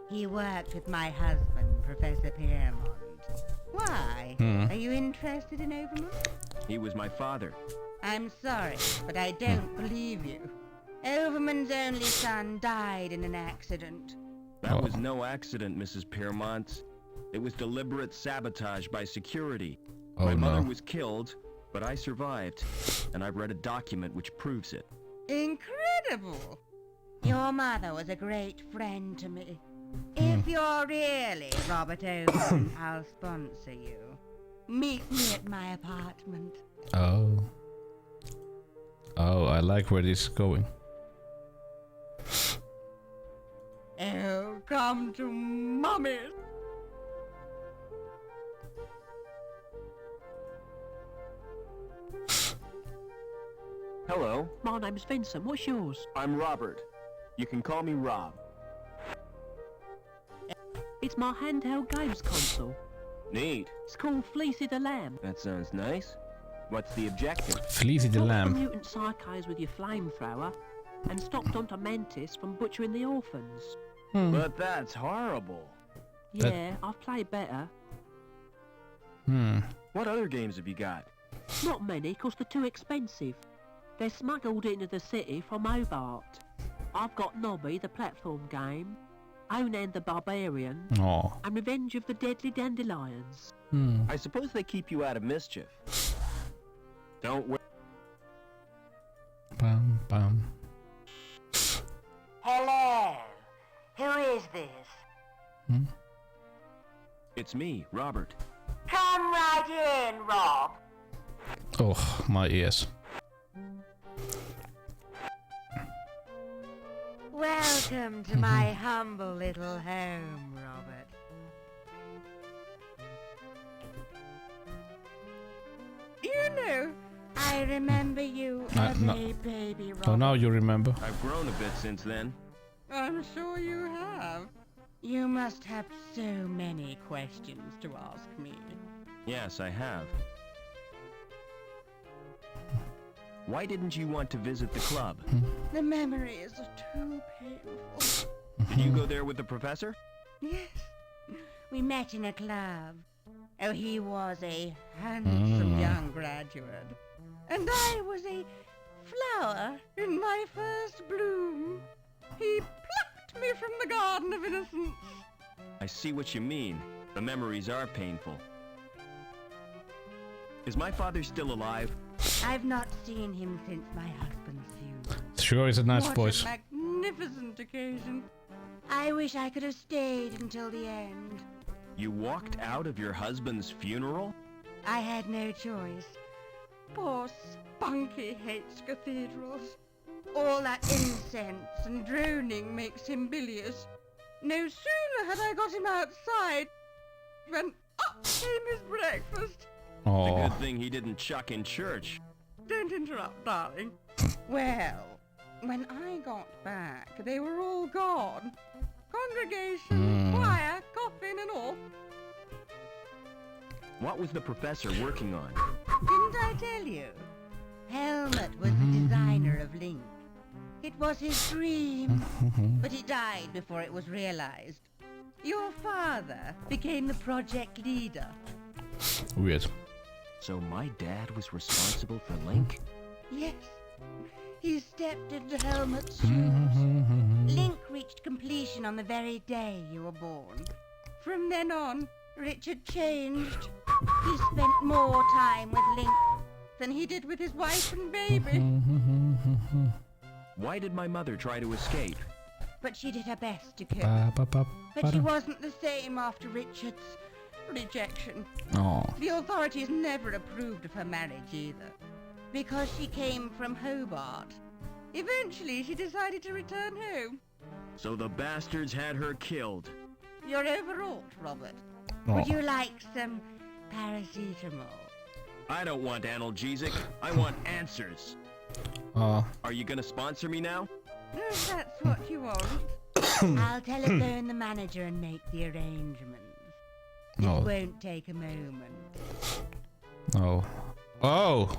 He worked with my husband, Professor Piermont. Why? Are you interested in Overman? He was my father. I'm sorry, but I don't believe you. Overman's only son died in an accident. That was no accident, Mrs. Piermont. It was deliberate sabotage by security. Oh, my mother no. was killed, but I survived, and I've read a document which proves it. Incredible! Your mother was a great friend to me. If you're really Robert Overman, I'll sponsor you. Meet me at my apartment. Oh. Oh, I like where this is going. Oh, come to Mummy. Hello, My name's Vincent. What's yours? I'm Robert. You can call me Rob. It's my handheld games console. Neat. It's called Fleecy the Lamb. That sounds nice. What's the objective? Fleecy the Stop lamb. the mutant psychos with your flamethrower and stop Dr. Mantis from butchering the orphans. But that's horrible. Yeah, I've played better. What other games have you got? Not many, 'cause they're too expensive. They're smuggled into the city from Hobart. I've got Nobby, the platform game, Onan the Barbarian, Oh. and Revenge of the Deadly Dandelions. I suppose they keep you out of mischief. Don't worry. Bam, bam. Hello. Who is this? It's me, Robert. Come right in, Rob. Oh, my ears. Welcome to my humble little home, Robert. You know, I remember you as no. a baby, Robert. Oh, now you remember. I've grown a bit since then. I'm sure you have. You must have so many questions to ask me. Yes, I have. Why didn't you want to visit the club? The memories are too painful. Did you go there with the professor? Yes. We met in a club. Oh, he was a handsome young graduate. And I was a flower in my first bloom. He plucked me from the garden of innocence. I see what you mean. The memories are painful. Is my father still alive? I've not seen him since my husband's funeral. Sure, it's a nice What voice. a magnificent occasion. I wish I could have stayed until the end. You walked out of your husband's funeral? I had no choice. Poor Spunky hates cathedrals. All that incense and droning makes him bilious. No sooner had I got him outside when up came his breakfast. The Oh, good thing he didn't chuck in church. Don't interrupt, darling. Well, when I got back, they were all gone. Congregation, choir, coffin and all. What was the professor working on? Didn't I tell you? Helmut was the designer of Link. It was his dream, but he died before it was realized. Your father became the project leader. weird. So my dad was responsible for Link? Yes, he stepped into Helmut's shoes. Link reached completion on the very day you were born. From then on, Richard changed. He spent more time with Link than he did with his wife and baby. Why did my mother try to escape? But she did her best to cope. But she Oh. wasn't the same after Richard's rejection. Oh. The authorities never approved of her marriage either, because she came from Hobart. Eventually, she decided to return home. So the bastards had her killed. You're overwrought, Robert. Oh. Would you like some paracetamol? I don't want analgesic. I want answers. Are you gonna sponsor me now? No, if that's what you want. I'll telephone the manager and make the arrangements. It No. won't take a moment. Oh. Oh.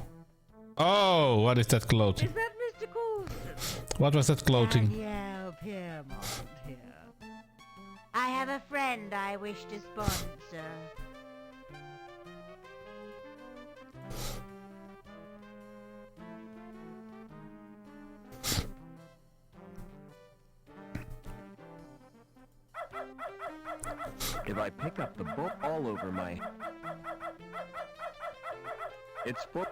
Oh, what is that clothing? Is that Mr. Coulson? What was that clothing? Danielle Piermont here. I have a friend I wish to sponsor. If I pick up the book all over my... It's full...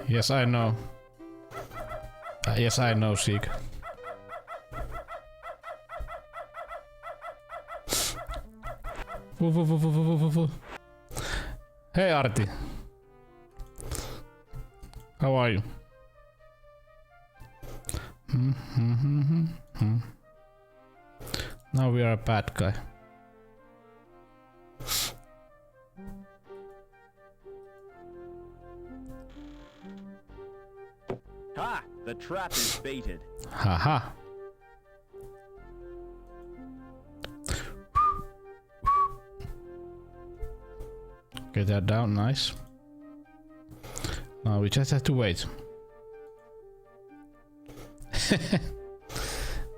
Yes, I know. Yes, I know, Seek. Hey, Arti. How are you? Now we are a bad guy. Ha! The trap is baited. Haha. Get that down, nice. Now we just have to wait.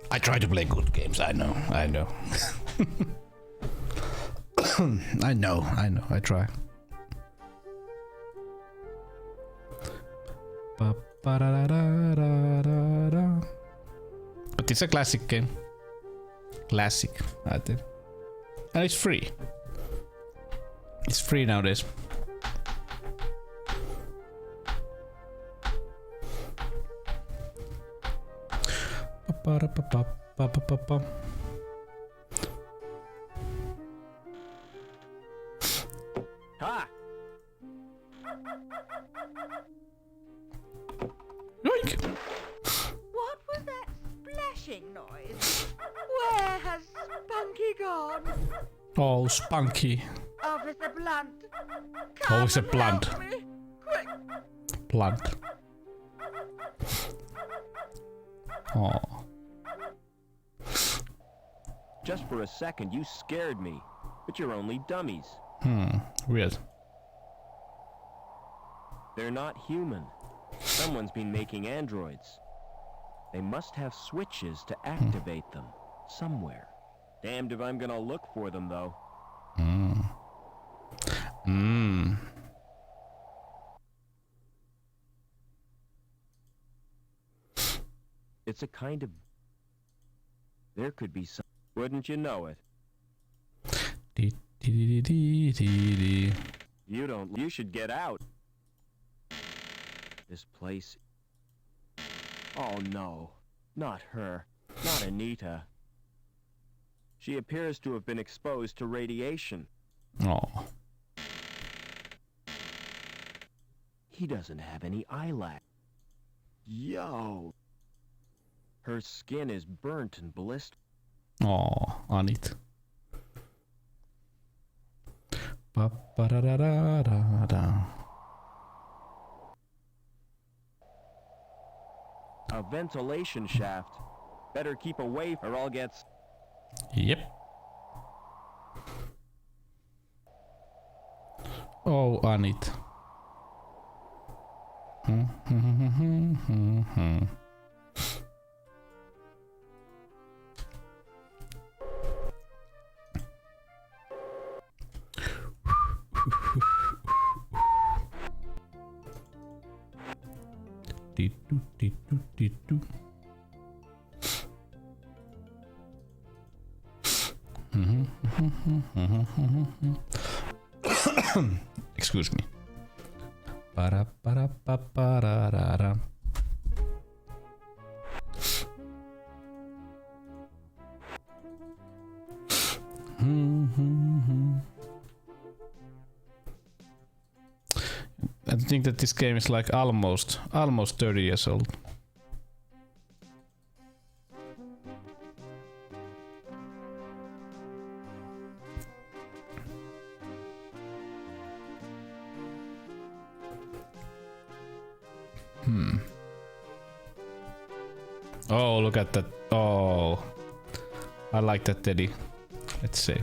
I try to play good games, I know. I know, I try. But it's a classic game. Classic, I think. And it's free. It's free nowadays. Ha! Yoink! What was that splashing noise? Where has Spunky gone? Oh, Spunky. Officer Blunt. Officer come and Blunt. help me. Quick. Blunt. Oh. Just for a second, you scared me. But you're only dummies. Weird. They're not human. Someone's been making androids. They must have switches to activate them somewhere. Damned if I'm gonna look for them, though. It's a kind of... There could be some... Wouldn't you know it? You don't... You should get out. This place... Oh no. Not her. Not Anita. She appears to have been exposed to radiation. Oh. He doesn't have any eyelash. Yo! Her skin is burnt and blistered. Oh, Anit. Ba-ba-da-da-da-da-da. A ventilation shaft. Better keep away or I'll get... Yep. Oh, Anit. Excuse me. Para-para-pa-para-ra-ra. I think that this game is like almost 30 years old. Oh, look at that. Oh, I like that teddy. Let's see.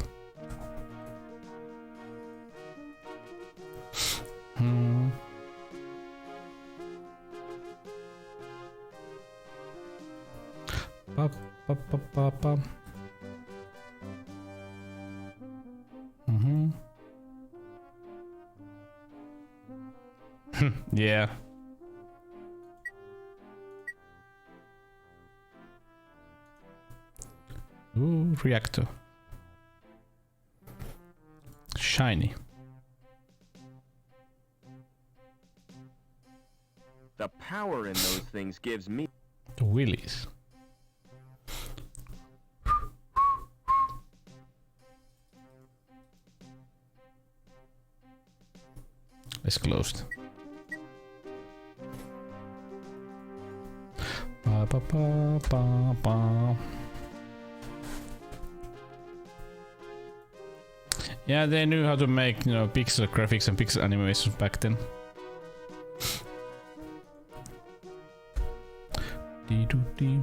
Pa, pa, pa, pa, pa. Yeah. Ooh, reactor. Shiny. The power in those things gives me... The willies. It's closed. Ba, ba, ba, ba, ba. Yeah, they knew how to make, you know, pixel graphics and pixel animations back then. Dee-doo-dee.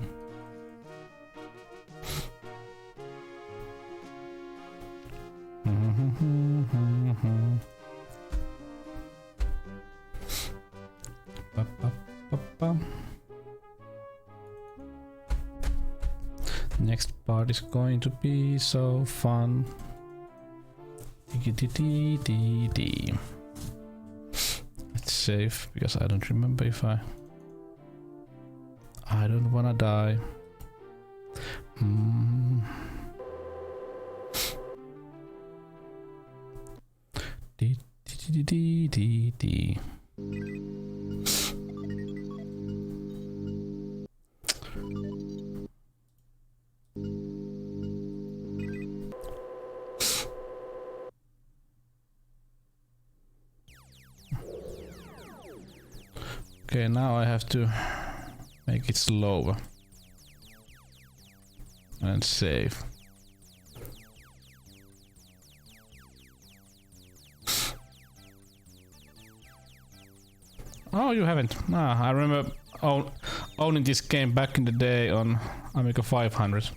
Ba, ba, ba, ba. Next part is going to be so fun. Let's save because I don't remember if I don't wanna die. Okay, now I have to make it slower and save. Oh, you haven't. Ah, I remember owning this game back in the day on Amiga 500.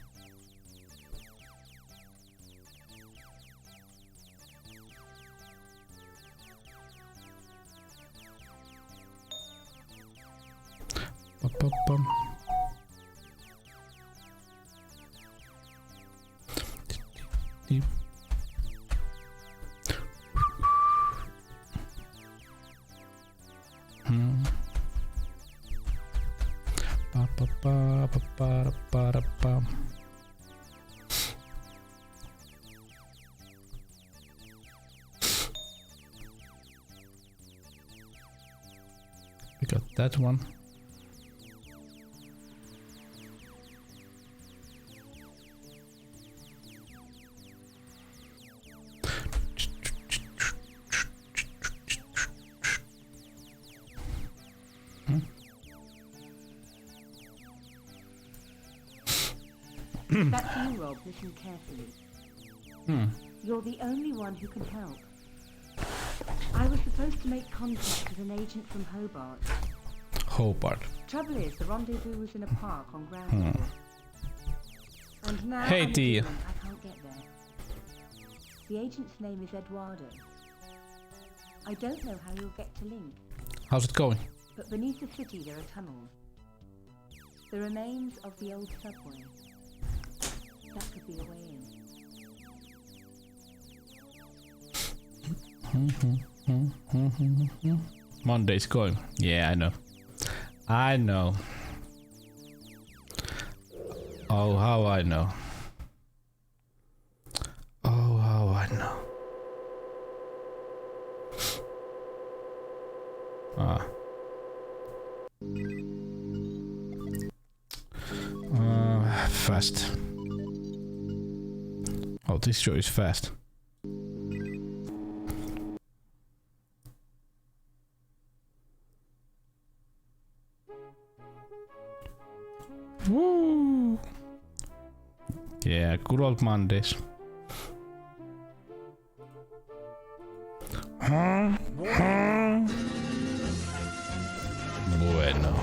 Bum. Ba ba ba ba ba ba ba ba. We got that one. That's you, Rob. Listen carefully. You're the only one who can help. I was supposed to make contact with an agent from Hobart. Hobart. Trouble is, the rendezvous was in a park on ground floor. And now Hey, I'm a Tia. demon, I can't get there. The agent's name is Eduardo. I don't know how you'll get to Link, How's it going? but beneath the city there are tunnels. The remains of the old subway. That could be a way in. Monday's going. Yeah, I know. I know. Oh, how I know. Oh, how I know. Ah. Fast. Oh, this show is fast. Woo! Yeah, good old Mondays. Bueno.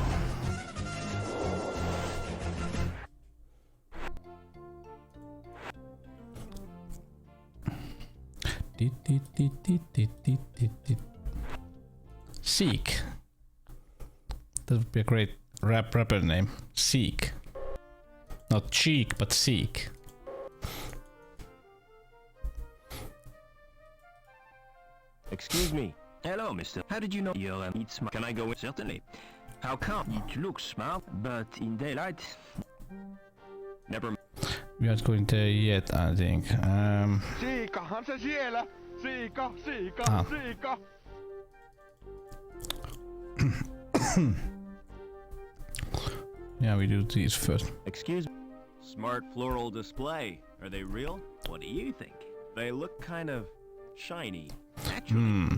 Seek. That would be a great rapper name. Seek. Not cheek, but seek. Excuse me. Hello, mister. How did you know you're meat smart? Can I go in? Certainly. How come? It looks smart, but in daylight... Never. We aren't going there yet, I think. Siikahan se siellä! Siika, siika, siika! Yeah, we do these first. Excuse me. Smart floral display. Are they real? What do you think? They look kind of shiny. Naturally.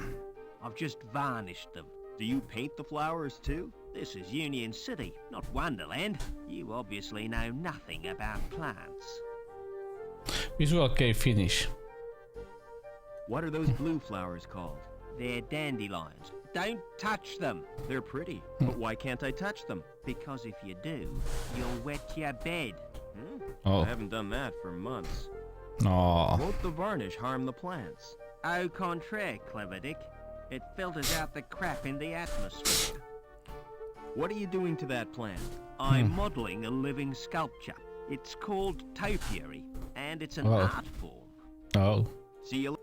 I've just varnished them. Do you paint the flowers too? This is Union City, not Wonderland. You obviously know nothing about plants. Visual Kei finish. What are those blue flowers called? They're dandelions. Don't touch them. They're pretty, but why can't I touch them? Because if you do, you'll wet your bed. Oh. I haven't done that for months. Oh. Won't the varnish harm the plants? Au contraire, Clever Dick. It filters out the crap in the atmosphere. What are you doing to that plant? I'm modeling a living sculpture. It's called topiary, and it's an art form. Oh. See you.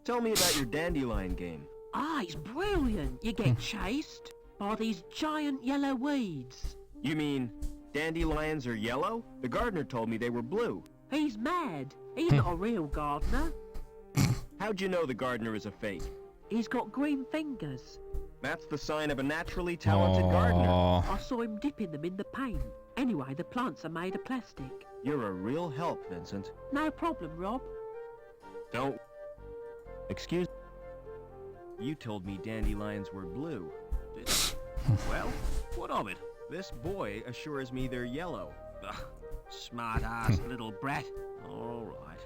Tell me about your dandelion game. Ah, it's brilliant. You get chased by these giant yellow weeds. You mean dandelions are yellow? The gardener told me they were blue. He's mad. He's not a real gardener. How'd you know the gardener is a fake? He's got green fingers. That's the sign of a naturally talented gardener. I saw him dipping them in the paint. Anyway, the plants are made of plastic. You're a real help, Vincent. No problem, Rob. Don't... Excuse... You told me dandelions were blue. Well, what of it? This boy assures me they're yellow. Smart-ass little brat. All right,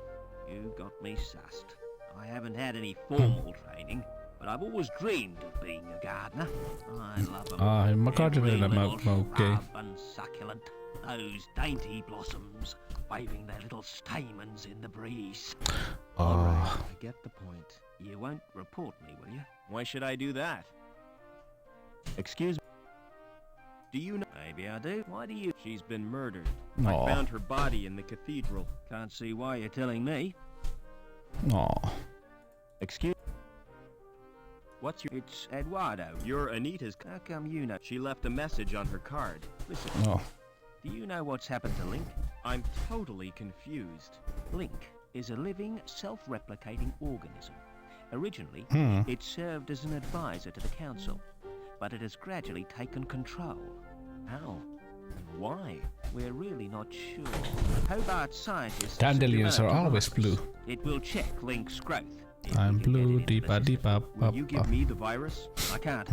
you got me sussed. I haven't had any formal training, but I've always dreamed of being a gardener. I love them. I'm a gardener, Every I'm little okay. shrub and succulent. Those dainty blossoms waving their little stamens in the breeze. All right, I get the point. You won't report me, will you? Why should I do that? Excuse me. Do you know? Maybe I do. Why do you? She's been murdered. Aw. I found her body in the cathedral. Can't see why you're telling me. Aw. Excuse. What's your? It's Eduardo. You're Anita's. How come you know? She left a message on her card. Listen. Oh. Do you know what's happened to Link? I'm totally confused. Link is a living, self-replicating organism. Originally, it served as an advisor to the council, but it has gradually taken control. How? And why? We're really not sure. Hobart scientists... Dandelions are always blue. It will check Link's growth. I'm blue, deepa deepa. Will you give me the virus? I can't.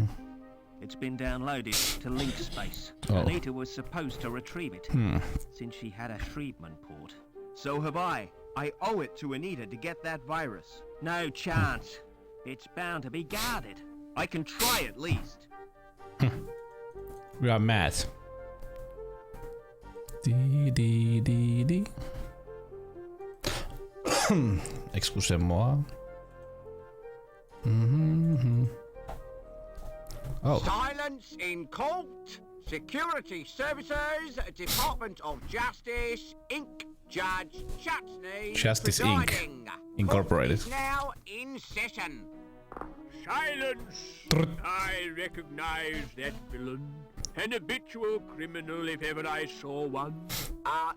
It's been downloaded to Link space. Oh. Anita was supposed to retrieve it, since she had a Shriebman port. So have I. I owe it to Anita to get that virus. No chance. It's bound to be guarded. I can try at least. We are mad. Di. Excusez-moi. Oh. Silence in court. Security Services, Department of Justice, Inc. Judge Chatsney. Justice presiding. Inc. Incorporated. Court is now in session. Silence! I recognize that villain. An habitual criminal if ever I saw one.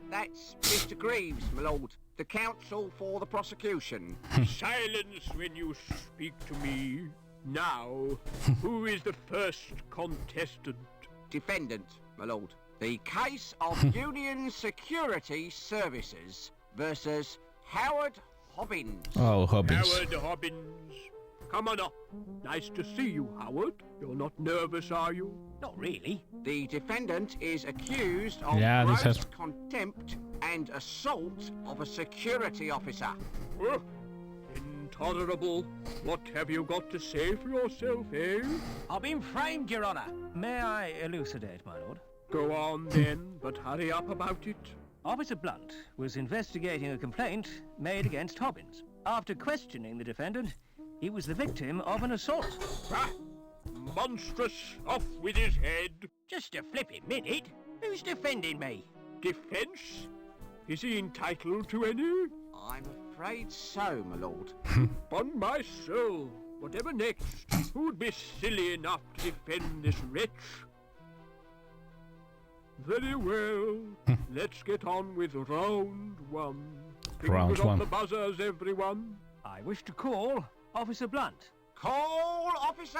That's Mr. Greaves, my lord. The counsel for the prosecution. Silence when you speak to me. Now, who is the first contestant? Defendant, my lord. The case of Union Security Services versus Howard Hobbins. Oh, Hobbins. Howard Hobbins. Come on up. Nice to see you, Howard. You're not nervous, are you? Not really. The defendant is accused of gross contempt and assault of a security officer. Oh, intolerable. What have you got to say for yourself, eh? I've been framed, Your Honor. May I elucidate, my lord? Go on then, but hurry up about it. Officer Blunt was investigating a complaint made against Hobbins. After questioning the defendant, he was the victim of an assault. Ah, monstrous! Off with his head! Just a flippin' minute. Who's defending me? Defense? Is he entitled to any? I'm afraid so, my lord. On my soul, whatever next, who'd be silly enough to defend this wretch? Very well. Let's get on with round one. Round Fingers on one. the buzzers, everyone. I wish to call Officer Blunt. Call Officer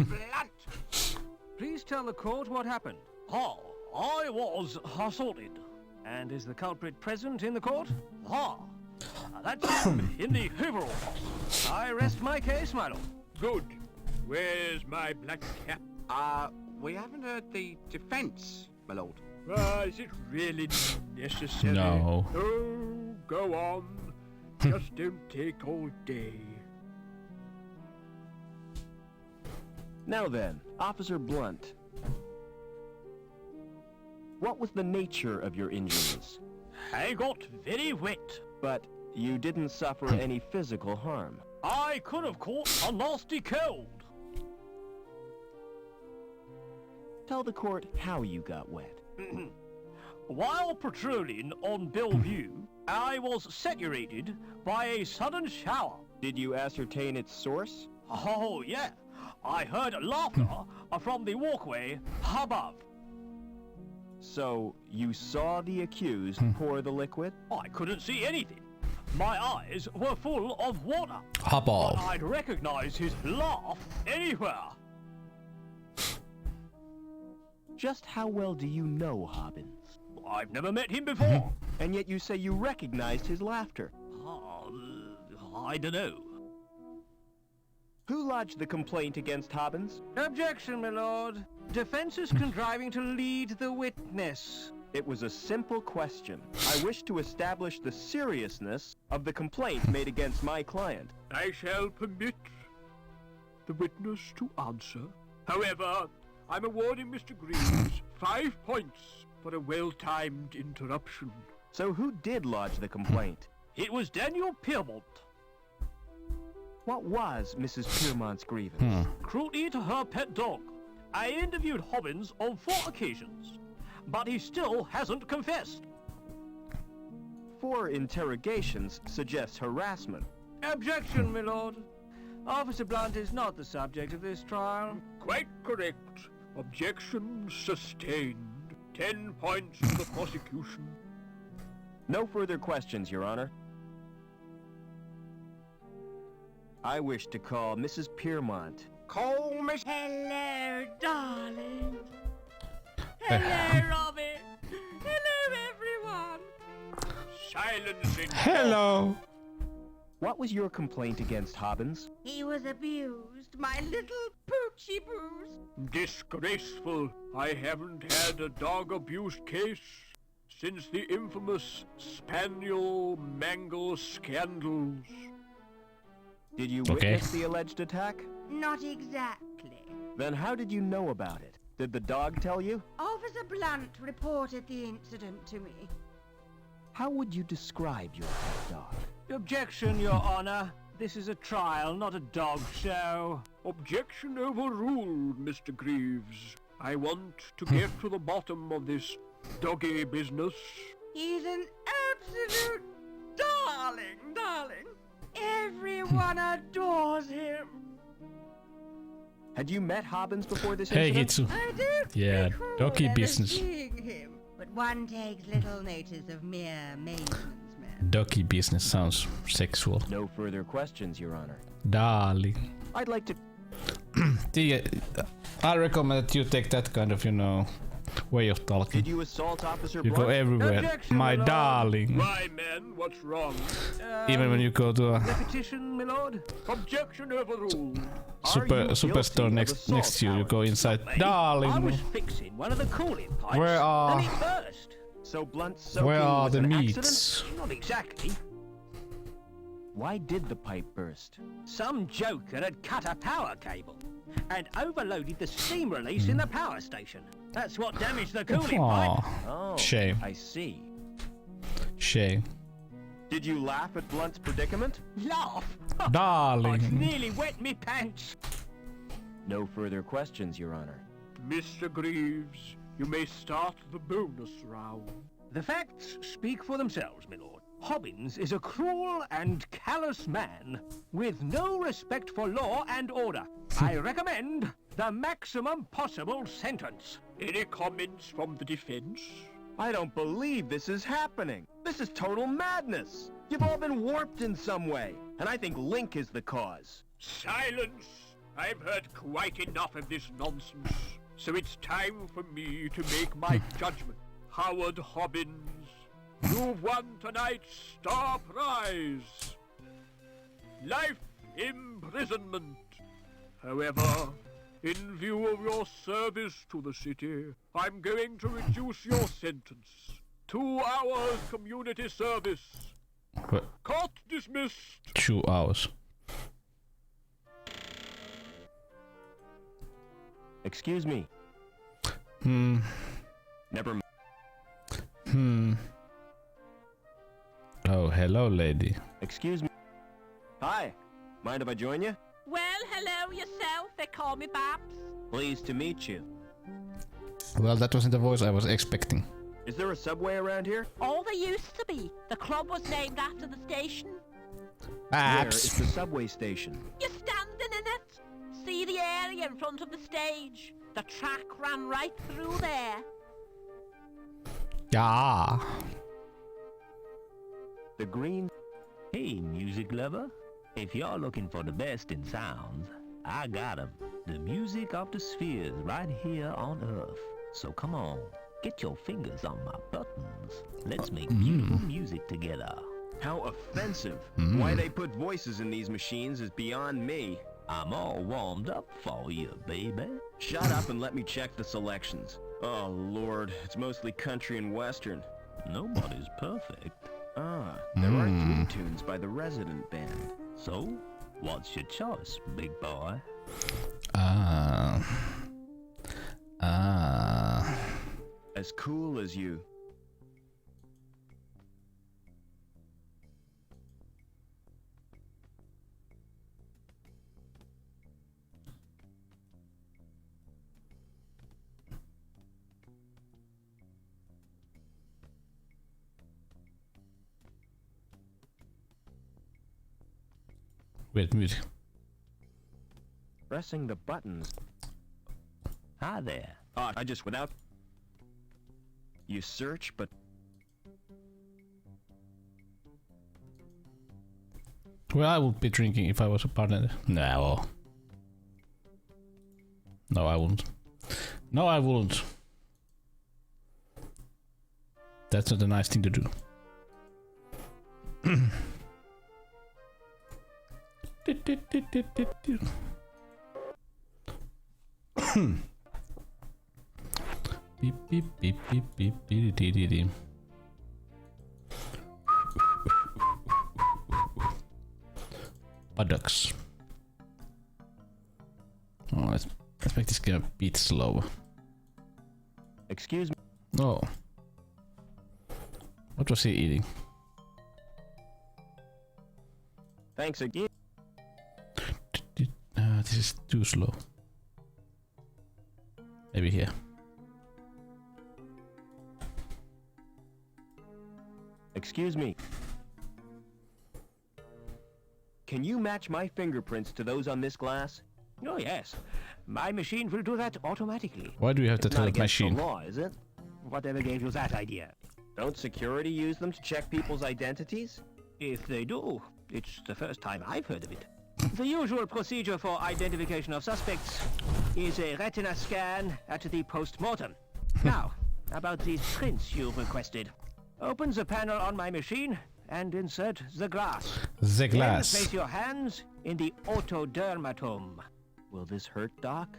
Blunt. Please tell the court what happened. I was assaulted. And is the culprit present in the court? That's him in the overall. I rest my case, my lord. Good. Where's my black cap? We haven't heard the defense, my lord. Is it really necessary? No. Oh, go on. Just don't take all day. Now then, Officer Blunt. What was the nature of your injuries? I got very wet. But you didn't suffer any physical harm. I could have caught a nasty cold. Tell the court how you got wet. While patrolling on Bellevue, I was saturated by a sudden shower. Did you ascertain its source? Oh, yeah. I heard laughter from the walkway above. So, you saw the accused pour the liquid? I couldn't see anything. My eyes were full of water. Hubbub. But I'd recognize his laugh anywhere. Just how well do you know Hobbins? I've never met him before. And yet you say you recognized his laughter. I dunno. Who lodged the complaint against Hobbins? Objection, my lord. Defense is contriving to lead the witness. It was a simple question. I wish to establish the seriousness of the complaint made against my client. I shall permit the witness to answer. However, I'm awarding Mr. Greaves 5 points for a well-timed interruption. So who did lodge the complaint? It was Daniel Piermont. What was Mrs. Piermont's grievance? Cruelty to her pet dog. I interviewed Hobbins on 4 occasions, but he still hasn't confessed. 4 interrogations suggests harassment. Objection, my lord. Officer Blunt is not the subject of this trial. Quite correct. Objection sustained. 10 points to the prosecution. No further questions, Your Honor. I wish to call Mrs. Piermont. Call Miss... Hello, darling. Hello, Robbie. Hello, everyone. Silence in... Hello. What was your complaint against Hobbins? He was abused, my little poochie boos. Disgraceful. I haven't had a dog abuse case since the infamous Spaniel Mangle scandals. Did you Okay. witness the alleged attack? Not exactly. Then how did you know about it? Did the dog tell you? Officer Blunt reported the incident to me. How would you describe your pet dog? Objection, Your Honor. This is a trial, not a dog show. Objection overruled, Mr. Greaves. I want to get to the bottom of this doggy business. He's an absolute darling. Everyone adores him. Had you met Hobbins before this Hey, incident? Hitsu. I don't Yeah, recall doggy ever business. seeing him, but one takes little notice of mere maintenance men. Doggy business sounds sexual. No further questions, Your Honor. Darling. I'd like to... I recommend that you take that kind of, way of talking. Did you assault Officer You go Blunt? everywhere. Objection, My my lord. darling. Why, men, what's wrong? Even when you go to a Repetition, my lord. Objection overruled. superstore next to you, you go inside. I Darling. was fixing one of the cooling pipes, Where are- and it burst. So Blunt's soaking Where are was the an meats? accident? Not exactly. Why did the pipe burst? Some joker had cut a power cable and overloaded the steam release in the power station. That's what damaged the cooling pipe. Aw, Oh, shame. I see. Shame. Did you laugh at Blunt's predicament? Laugh? I Darling. nearly wet me pants. No further questions, Your Honor. Mr. Greaves, you may start the bonus round. The facts speak for themselves, my lord. Hobbins is a cruel and callous man with no respect for law and order. I recommend the maximum possible sentence. Any comments from the defense? I don't believe this is happening. This is total madness. You've all been warped in some way, and I think Link is the cause. Silence! I've heard quite enough of this nonsense. So it's time for me to make my judgment. Howard Hobbins, you've won tonight's star prize. Life imprisonment. However, in view of your service to the city, I'm going to reduce your sentence. 2 hours community service. What? Court dismissed. 2 hours. Excuse me. Never mind. Oh, hello, lady. Excuse me. Hi. Mind if I join you? Well, hello yourself. They call me Babs. Pleased to meet you. Well, that wasn't the voice I was expecting. Is there a subway around here? Oh, there used to be. The club was named after the station. Where is Apps. the subway station? You're standing in it. See the area in front of the stage. The track ran right through there. Yeah. The green... Hey, music lover. If you're looking for the best in sounds, I got 'em. The music of the spheres right here on Earth. So come on, get your fingers on my buttons. Let's make beautiful music together. How offensive. Why they put voices in these machines is beyond me. I'm all warmed up for you, baby. Shut up and let me check the selections. Oh, Lord. It's mostly country and western. Nobody's perfect. Ah, there are 3 tunes by the Resident Band. So, what's your choice, big boy? As cool as you. Weird music. Pressing the buttons. Hi there. I just without. You search, but Well, I would be drinking if I was a partner. No. No, I wouldn't. No, I wouldn't. That's not a nice thing to do. Beep beep beep beep beep beep beep beep beep. Buttocks. Oh, let's make this game a bit slow. excuse me. Oh. What was he eating? Thanks again. This is too slow. Maybe here. Excuse me. Can you match my fingerprints to those on this glass? Oh, yes. My machine will do that automatically. Why do you have to It's tell not that against the machine? law, is it? Whatever gave you that idea? Don't security use them to check people's identities? If they do, it's the first time I've heard of it. The usual procedure for identification of suspects is a retina scan at the post-mortem. Now, about these prints you've requested. Open the panel on my machine and insert the glass. The glass. Then place your hands in the otodermatome. Will this hurt, Doc?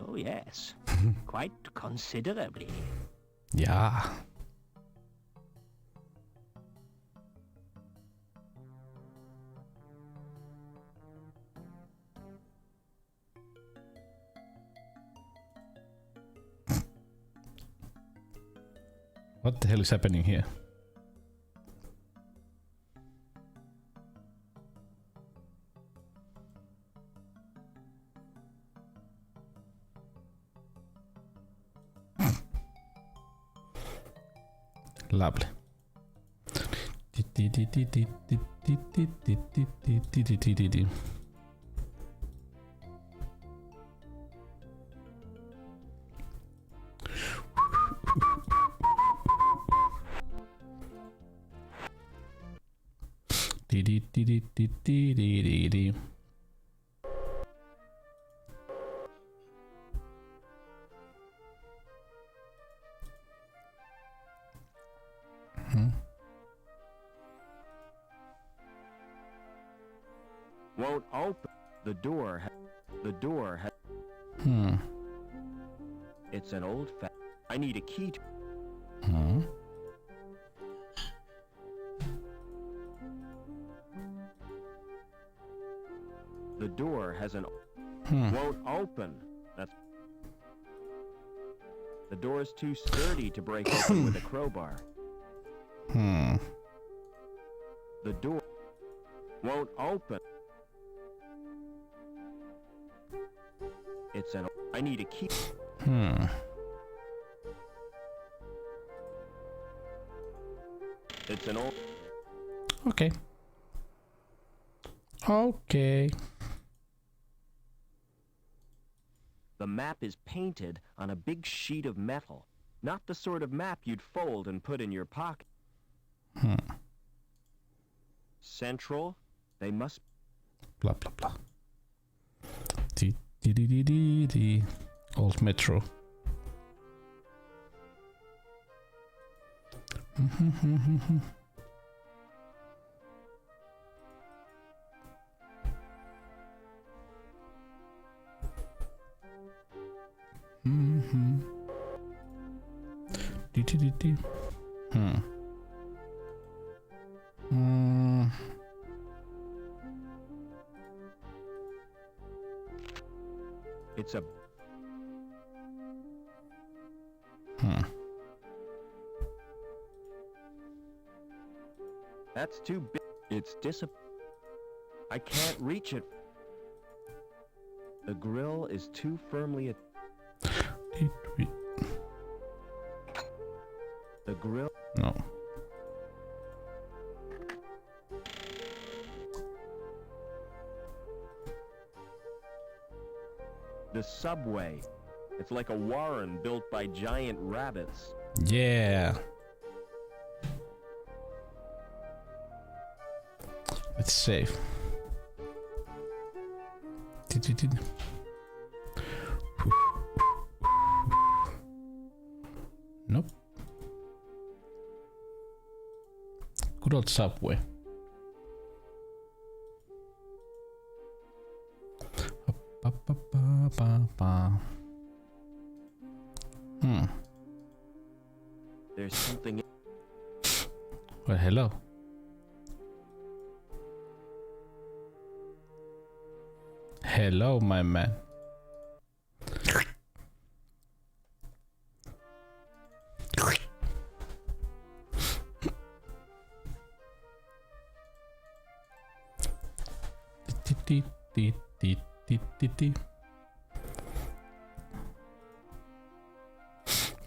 Oh, yes. Quite considerably. Yeah. What the hell is happening here? Lovely. Won't open. The door. It's an old fa. I need a key. The door has an. Won't open. That's. The door's too sturdy to break open with a crowbar. The door won't open. It's an. I need a key. It's an old. Okay. Okay. The map is painted on a big sheet of metal. Not the sort of map you'd fold and put in your pocket. Central. They must. Blah blah blah. D. Old Metro. D. It's a. That's too big. It's I can't reach it. The grill is too firmly. The grill. No. The subway. It's like a warren built by giant rabbits. Yeah. It's safe. Nope. Good old subway. There's something. Well, hello. Hello, my man.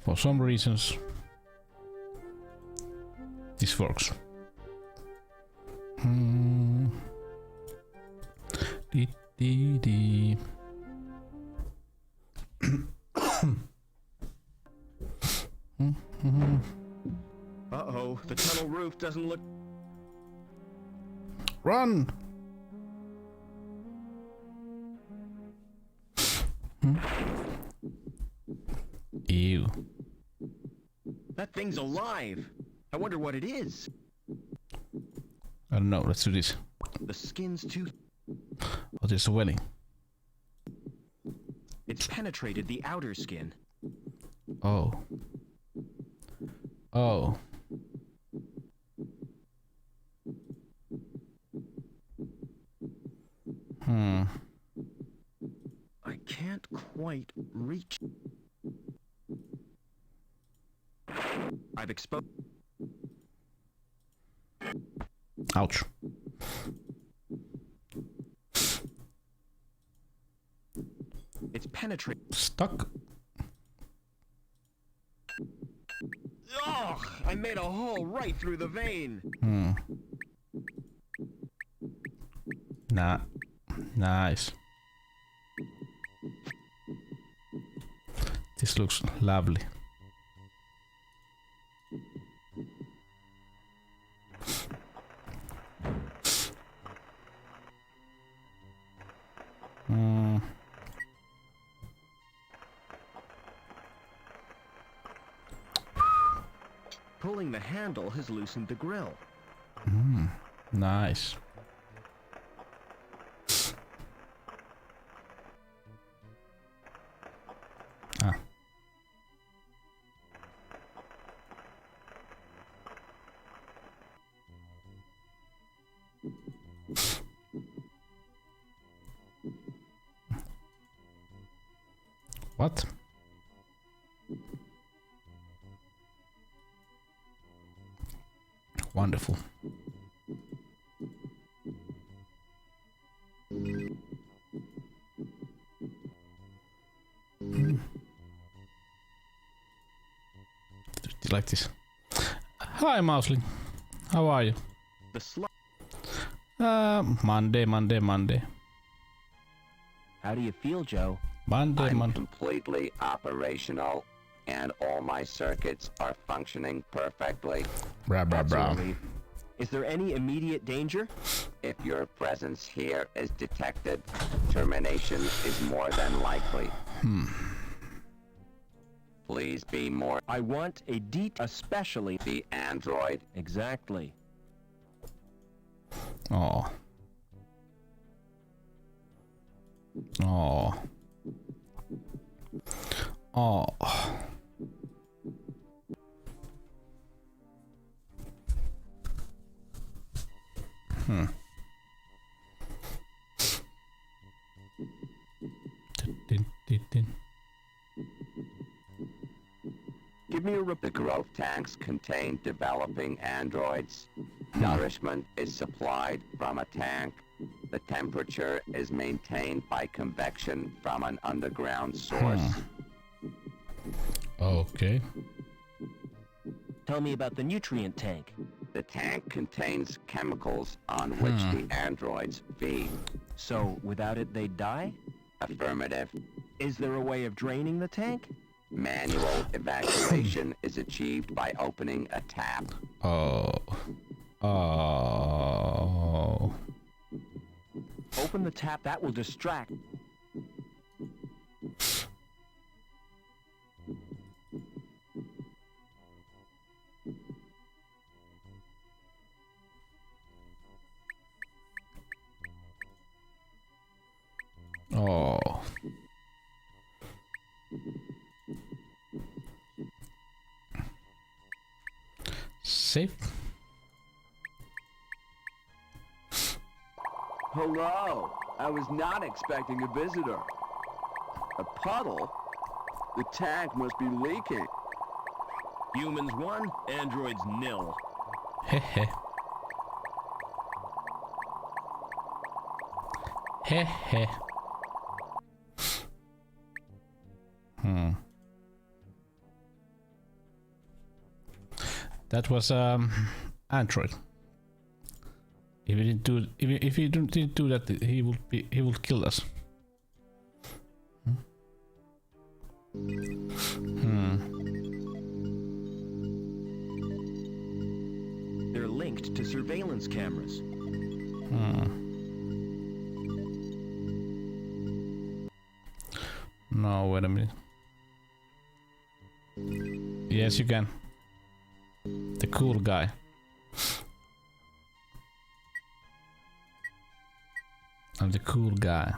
For some reasons, this works. Uh-oh, the tunnel roof doesn't look... Run! Ew. That thing's alive! I wonder what it is. I don't know, let's do this. The skin's too... Oh, there's a welling. It's penetrated the outer skin. Oh. Oh. I can't quite reach... I've exposed... Ouch. It's penetrated... Stuck. Oh, I made a hole right through the vein. Nah. Nice. This looks lovely. Pulling the handle has loosened the grill. Nice. Ah. What? Wonderful. Do you like this? Hi, Mouseling. How are you? The Monday. How do you feel, Joe? Monday. I'm completely operational, and all my circuits are functioning perfectly. Is there any immediate danger? If your presence here is detected, termination is more than likely. Please be more... I want a especially the android. Exactly. Oh. Oh. Oh. Give me a The growth tanks contain developing androids. Nourishment is supplied from a tank. The temperature is maintained by convection from an underground source. Okay. Tell me about the nutrient tank. The tank contains chemicals on which the androids feed. So, without it, they'd die? Affirmative. Is there a way of draining the tank? Manual evacuation is achieved by opening a tap. Oh. Oh. Open the tap, that will distract. Oh. Safe. Hello. I was not expecting a visitor. A puddle? The tank must be leaking. Humans 1, androids 0. Hehe. Hehe. That was android. If he didn't do if he didn't do that, he would kill us. They're linked to surveillance cameras. No, wait a minute. Yes, you can. The cool guy. I'm the cool guy.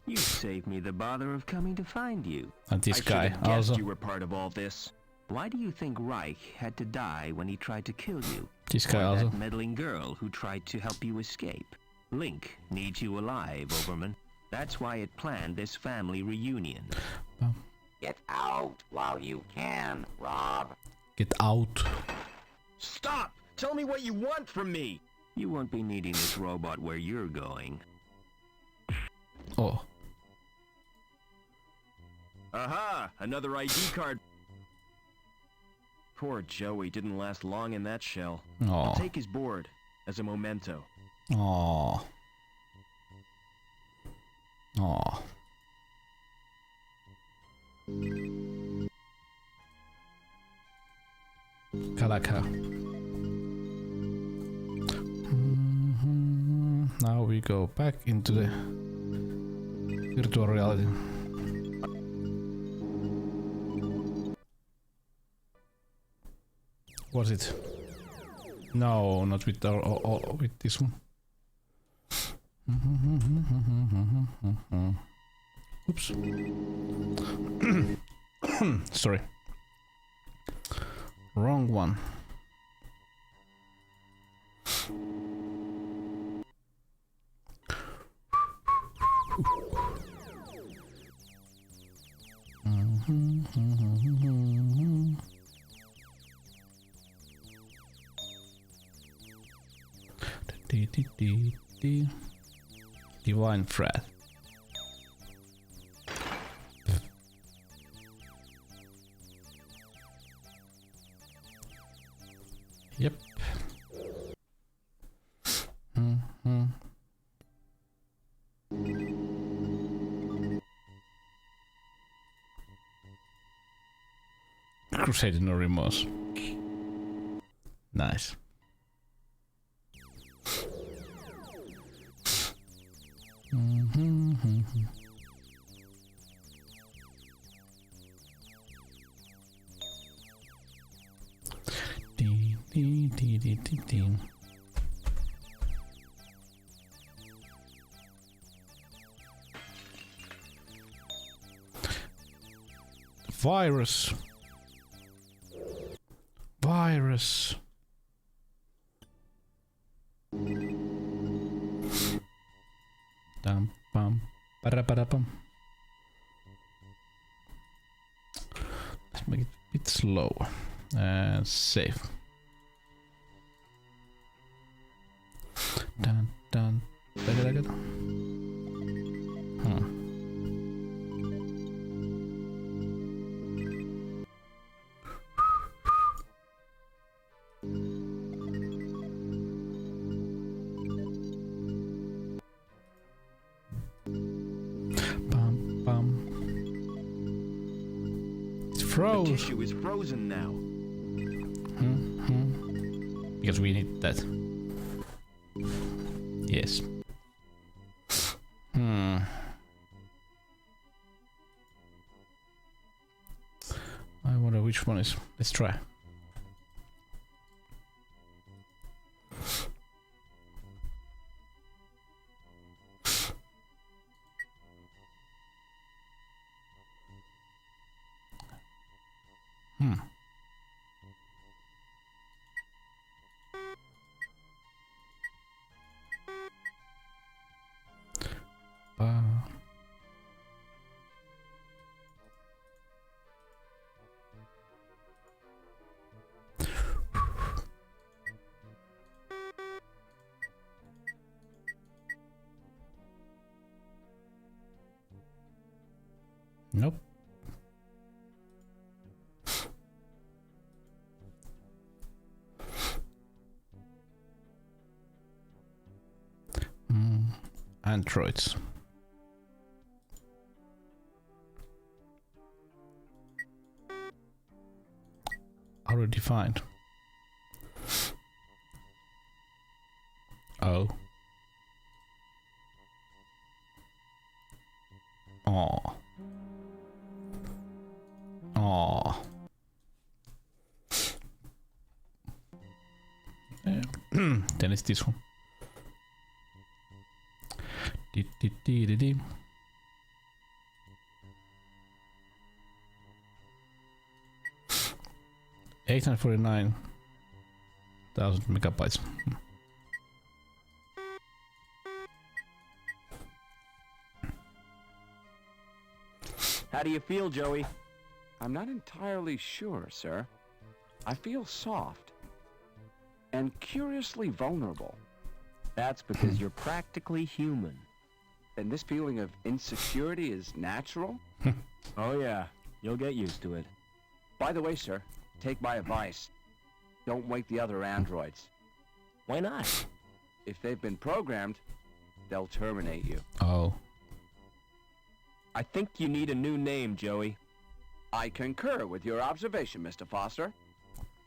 You saved me the bother of coming to find you. And this I guy should have guessed also. you were part of all this. Why do you think Reich had to die when he tried to kill you? This guy or also. that meddling girl who tried to help you escape? Link needs you alive, Overman. That's why it planned this family reunion. Get out while you can, Rob. Get out. Stop! Tell me what you want from me! You won't be needing this robot where you're going. Oh. Aha! Another ID card. Poor Joey didn't last long in that shell. I'll take his board as a memento. Oh. Oh. Kalaka. Now we go back into the virtual reality. Was it? No, not with with this one. Oops. Sorry. Wrong one. Divine threat. Yep. Crusade no remorse. Nice. Virus. Virus. Dum bum para pum. Let's make it a bit slow and safe. Dun dun. The tissue is frozen now. Because we need that. Yes. I wonder which one is. Let's try. Nope. Androids. Already defined. Oh. Oh. Oh. Then it's this one. Dee. 849,000 megabytes. How do you feel, Joey? I'm not entirely sure, sir. I feel soft and curiously vulnerable. That's because you're practically human. And this feeling of insecurity is natural? Oh yeah, you'll get used to it. By the way, sir, take my advice. Don't wake the other androids. Why not? If they've been programmed, they'll terminate you. Oh. I think you need a new name, Joey. I concur with your observation, Mr. Foster.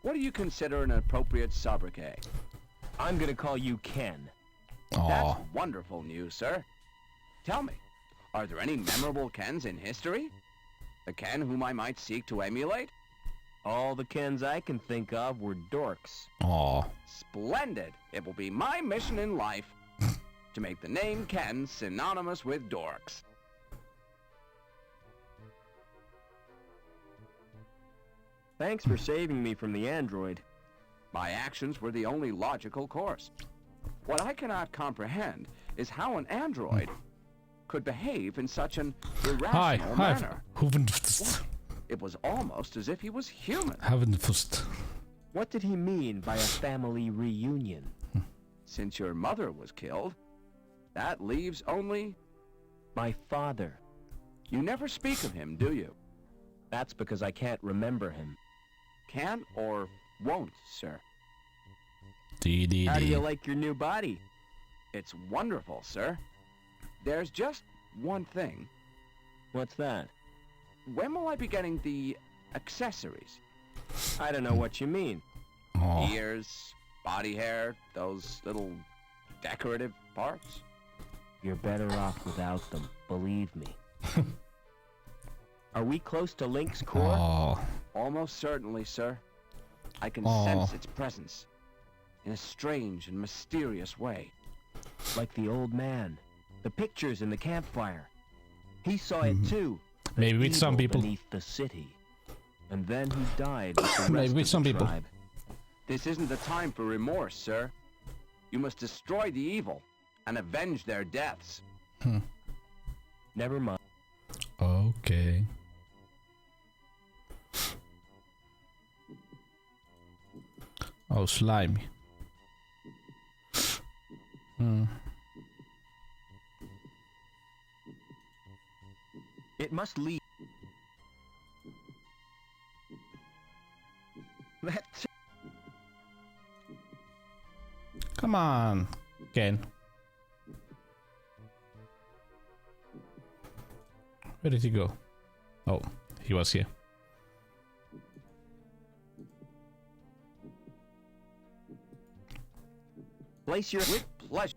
What do you consider an appropriate sobriquet? I'm gonna call you Ken. That's wonderful news, sir. Tell me, are there any memorable Kens in history? A Ken whom I might seek to emulate? All the Kens I can think of were dorks. Aw. Splendid! It will be my mission in life to make the name Ken synonymous with dorks. Thanks for saving me from the android. My actions were the only logical course. What I cannot comprehend is how an android could behave in such an irrational manner. It was almost as if he was human. What did he mean by a family reunion? Since your mother was killed, that leaves only... my father. You never speak of him, do you? That's because I can't remember him. Can't or won't, sir. How do you like your new body? It's wonderful, sir. There's just one thing. What's that? When will I be getting the accessories? I don't know what you mean. Ears, body hair, those little decorative parts? You're better off without them, believe me. Are we close to Link's core? Almost certainly, sir. I can sense its presence in a strange and mysterious way. Like the old man. The pictures in the campfire. He saw it too. Maybe with some people. Beneath the city. And then he died with the rest Maybe with some of the people. tribe. This isn't the time for remorse, sir. You must destroy the evil and avenge their deaths. Never mind. Okay. Oh, slimy. It must lead. Come on, Ken. Where did he go? Oh, he was here. Place your with pleasure.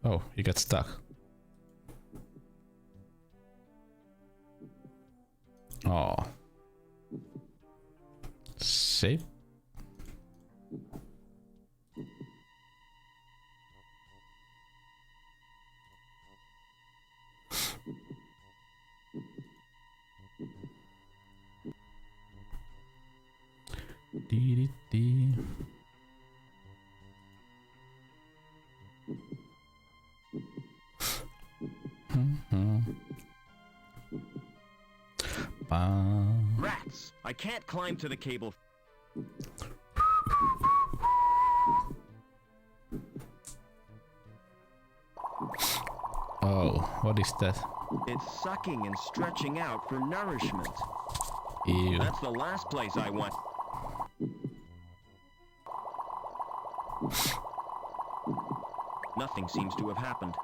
Oh, you got stuck. Oh. Save. Dee. Rats! I can't climb to the cable. Oh, what is that? It's sucking and stretching out for nourishment. Ew. That's the last place I want. Nothing seems to have happened.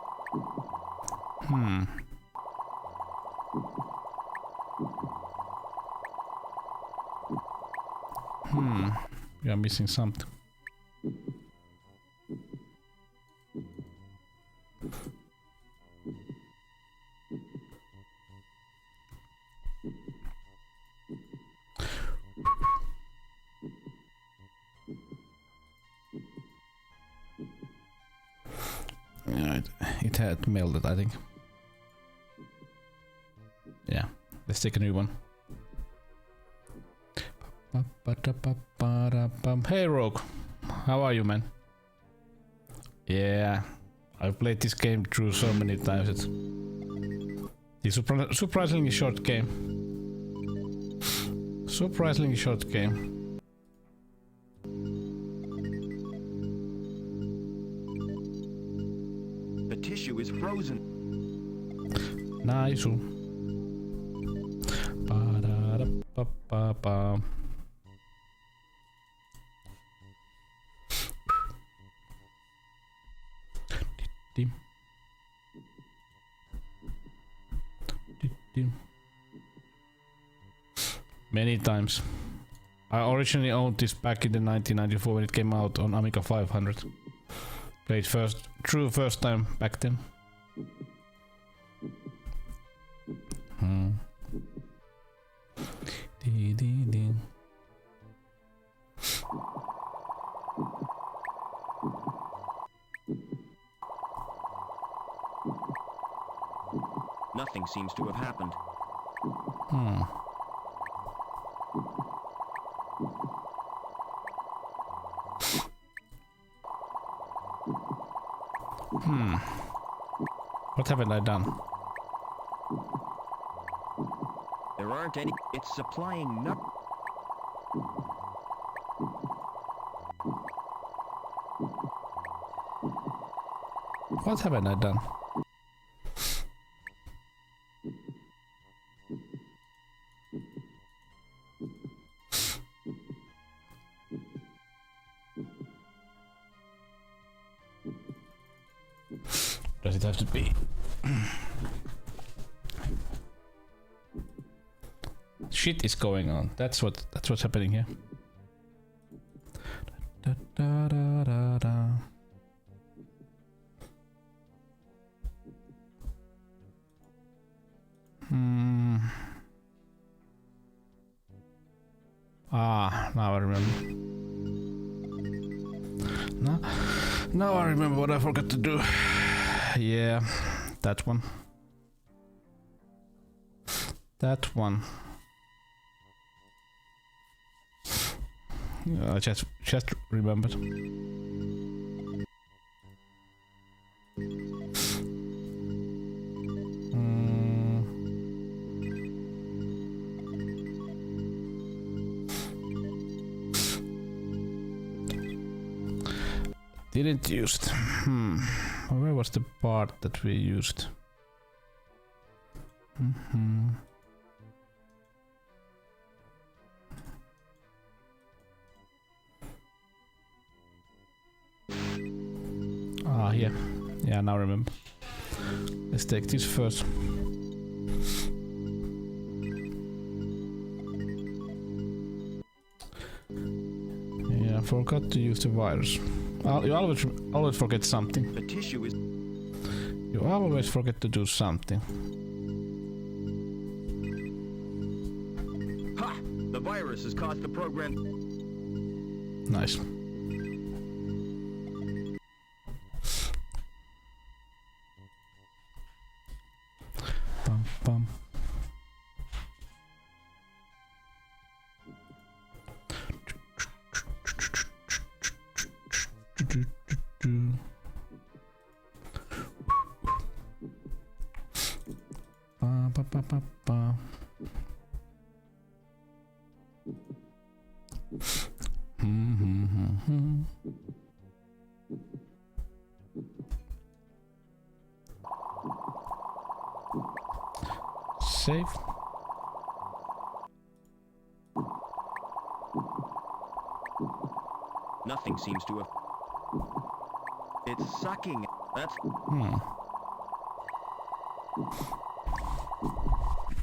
You're missing something. Yeah, it had melted, I think. Yeah, let's take a new one. Hey Rogue, how are you, man? Yeah, I've played this game through so many times. It's a surprisingly short game. Surprisingly short game. The tissue is frozen. Nice. Ba-da-da-ba-ba-ba. Many times. I originally owned this back in the 1994 when it came out on Amiga 500. Played first time back then. Nothing seems to have happened. What haven't I done? There aren't any. It's supplying nut. What haven't I done? Does it have to be? Shit is going on. That's what's happening here. Da, da, da, da, da. Now I remember. Now I remember what I forgot to do. Yeah, that one. That one. I just remembered. Didn't use it. Where was the part that we used? Here. Yeah, now I remember. Let's take this first. forgot to use the virus. You always forget something. The tissue is... You always forget to do something. Ha! The virus has caused the program... Nice. Bum, bum. Ba, ba, ba, ba, ba. Save. Nothing seems to have... It's sucking. That's...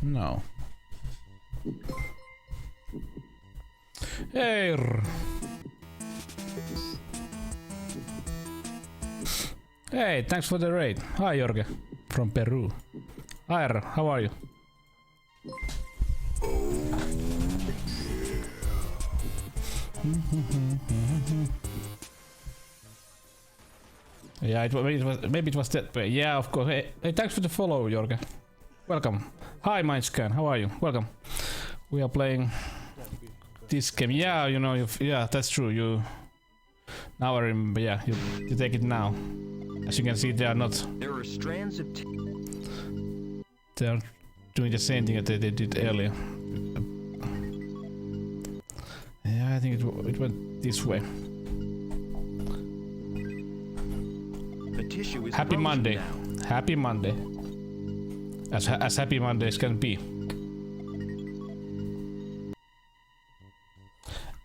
No. Hey. Hey, thanks for the raid. Hi, Jorge, from Peru. Hi, how are you? Yeah, maybe it was that way. Yeah, of course. Hey, thanks for the follow, Jorge. Welcome. Hi, Mindscan. How are you? Welcome. We are playing this game. Yeah, you know, yeah, that's true. You now I remember. Yeah, you take it now. As you can see, they are not. There are strands of... They are doing the same thing that they did earlier. Yeah, I think it went this way. The tissue is Happy Monday. Now. Happy Monday. As happy Mondays can be.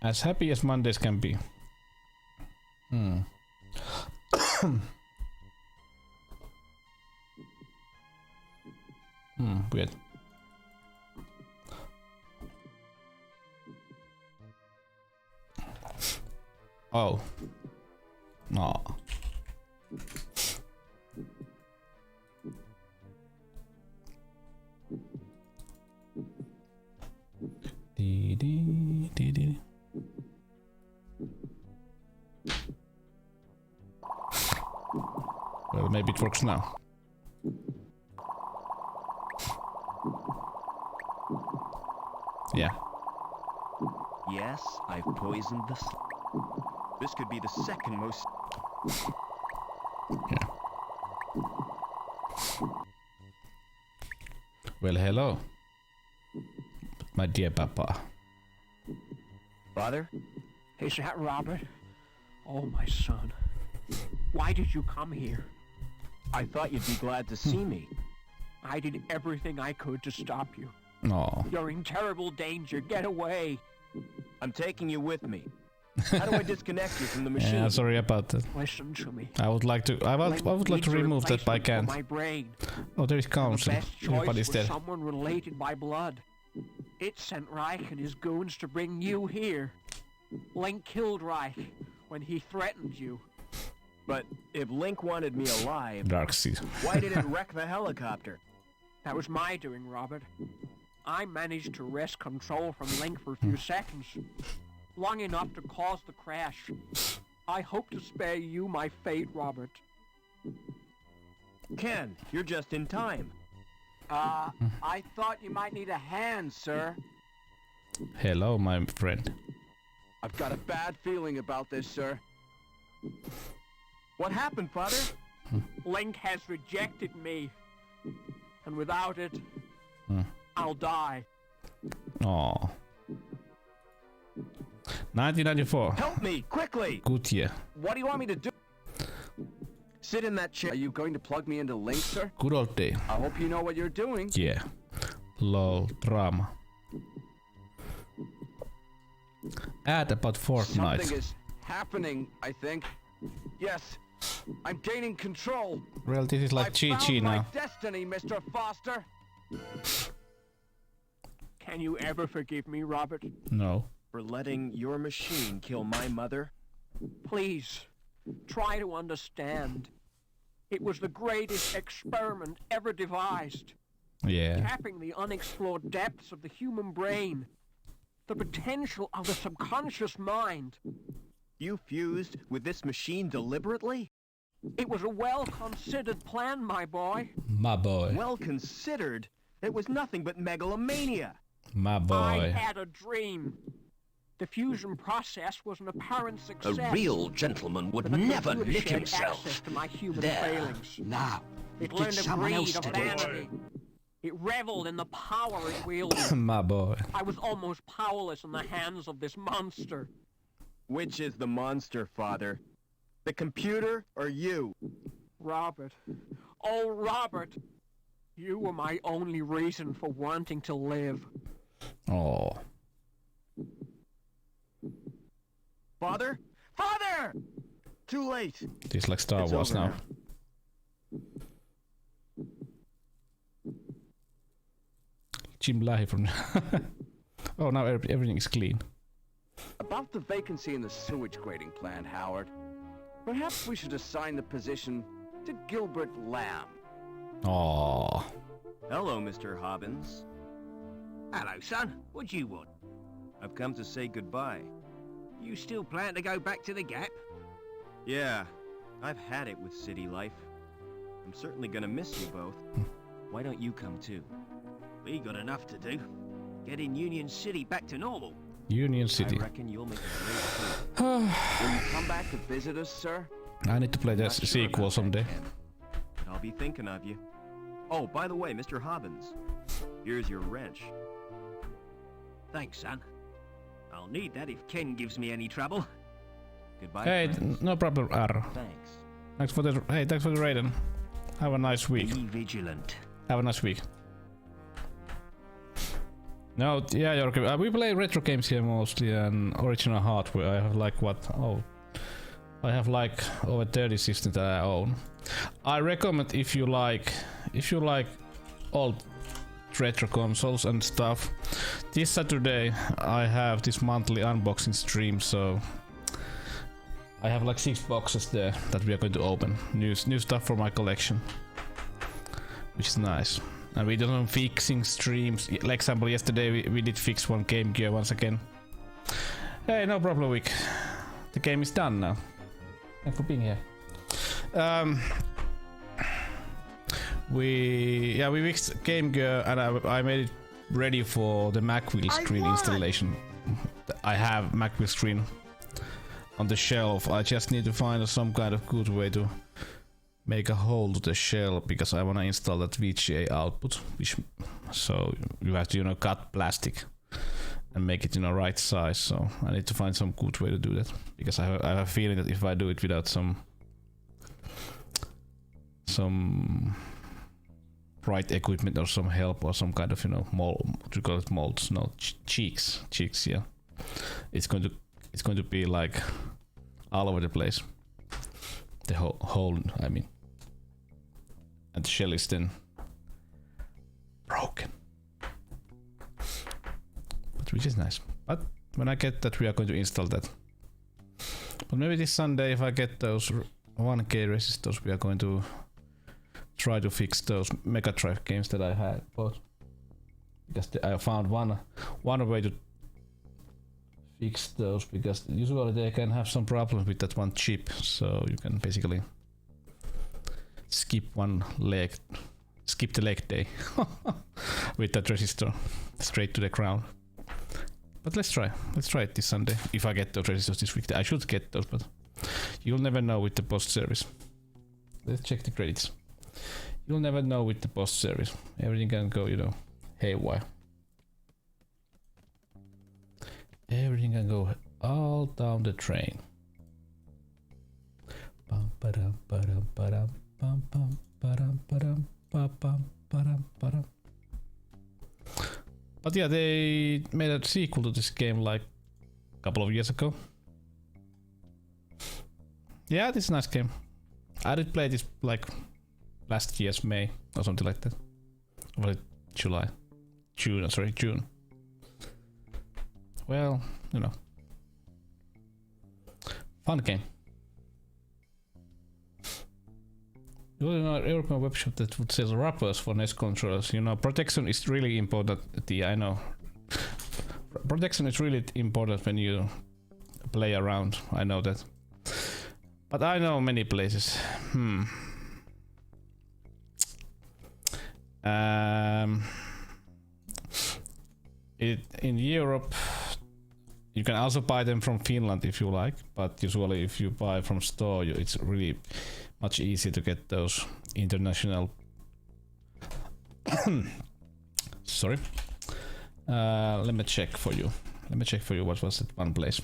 As happy as Mondays can be. Weird. Oh. No. Well, maybe it works now. Yeah. Yes, I've poisoned the... This could be the second most... Yeah. Well, hello, my dear Papa. Father? Is that Robert? Oh, my son. Why did you come here? I thought you'd be glad to see me. I did everything I could to stop you. No. You're in terrible danger. Get away. I'm taking you with me. How do I disconnect you from the machine? Yeah, sorry about that. Listen to me. I would like to. I would like to remove that, but I can't. My brain. Oh, there it comes. The best Everybody's choice was there. someone related by blood. It sent Reich and his goons to bring you here. Link killed Reich when he threatened you. But if Link wanted me alive, Darkseid. Why did it wreck the helicopter? That was my doing, Robert. I managed to wrest control from Link for a few seconds. Long enough to cause the crash. I hope to spare you my fate, Robert. Ken, you're just in time. I thought you might need a hand, sir. Hello, my friend. I've got a bad feeling about this, sir. What happened, Father? Link has rejected me. And without it, I'll die. Oh. 1994. Help me, quickly! Good year. What do you want me to do? Sit in that chair. Are you going to plug me into Link, sir? Good old day. I hope you know what you're doing. Yeah. Lol, drama. At about Fortnite. Something is happening, I think. Yes, I'm gaining control. Well, this is like GG now. My destiny, Mr. Foster. Can you ever forgive me, Robert? No. For letting your machine kill my mother? Please, try to understand. It was the greatest experiment ever devised. Yeah. Tapping the unexplored depths of the human brain. The potential of the subconscious mind. You fused with this machine deliberately? It was a well-considered plan, my boy. My boy. Well considered? It was nothing but megalomania. My boy. I had a dream. The fusion process was an apparent success. A real gentleman would But the never computer lick shared himself. access to my human There. failings. Now, It get learned to someone breed else of to do it. vanity. It reveled in the power it wielded. My boy. I was almost powerless in the hands of this monster. Which is the monster, Father? The computer or you? Robert. Oh, Robert. You were my only reason for wanting to live. Oh. Father? Father! Too late. It's like Star It's Wars over now. Jim Lahi from... Oh, now everything is clean. About the vacancy in the sewage grading plant, Howard. Perhaps we should assign the position to Gilbert Lamb. Oh. Hello, Mr. Hobbins. Hello, son. What do you want? I've come to say goodbye. You still plan to go back to the Gap? Yeah, I've had it with city life. I'm certainly gonna miss you both. Why don't you come too? We got enough to do. Getting Union City back to normal. Union City. I reckon you'll make a great Will you come back to visit us, sir? I need to play the sequel someday. I'll be thinking of you. Oh, by the way, Mr. Hobbins, here's your wrench. Thanks, son. I'll need that if Ken gives me any trouble. Goodbye, Hey, friends. no problem, R. Thanks. Thanks for the... Hey, thanks for the rating. Have a nice week. Be vigilant. Have a nice week. No, yeah, Jorge, we play retro games here mostly and original hardware. I have like what? Oh, I have like over 30 systems that I own. I recommend if you like old retro consoles and stuff. This Saturday I have this monthly unboxing stream, so I have like 6 boxes there that we are going to open. New stuff for my collection, which is nice. And we do some fixing streams. Like example, yesterday we did fix one Game Gear once again. Hey, no problem, Wick. The game is done now. Thanks for being here. We fixed Game Gear and I made it ready for the Macwheel screen installation. I have Macwheel screen on the shelf. I just need to find some kind of good way to make a hole to the shell because I want to install that VGA output, so you have to cut plastic and make it right size. So I need to find some good way to do that because I have a feeling that if I do it without some right equipment or some help or some kind of mold, what you call it, molds, no, cheeks, yeah, it's going to be like all over the place. The whole, I mean. And the shell is then broken. But which is nice. But when I get that, we are going to install that. But maybe this Sunday, if I get those 1K resistors, we are going to try to fix those Mega Drive games that I had bought. Because I found one way to fix those, because usually they can have some problems with that one chip, so you can basically skip the leg day with that resistor straight to the ground. But let's try it this Sunday. If I get those resistors this week, I should get those, but you'll never know with the post service. Let's check the credits. You'll never know with the post service. Everything can go, haywire. Everything can go all down the drain. But yeah, they made a sequel to this game like a couple of years ago. Yeah, this is a nice game. I did play this like last year's May or something like that. Or was it June. Well, you know, fun game. You know, European web shop that would sell wrappers for NES controllers. You know, protection is really important. I know. Protection is really important when you play around. I know that. But I know many places. In Europe, you can also buy them from Finland if you like. But usually, if you buy from store, it's really much easier to get those international. Sorry. Let me check for you. What was that one place?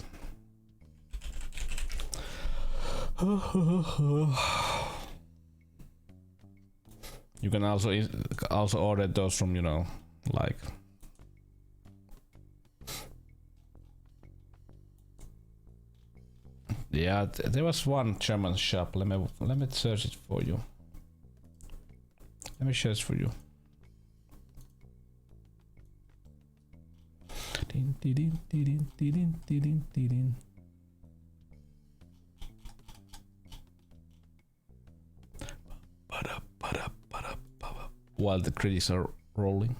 You can also order those from, you know, like. Yeah, there was one German shop. Let me search it for you. Let me search for you. While the credits are rolling.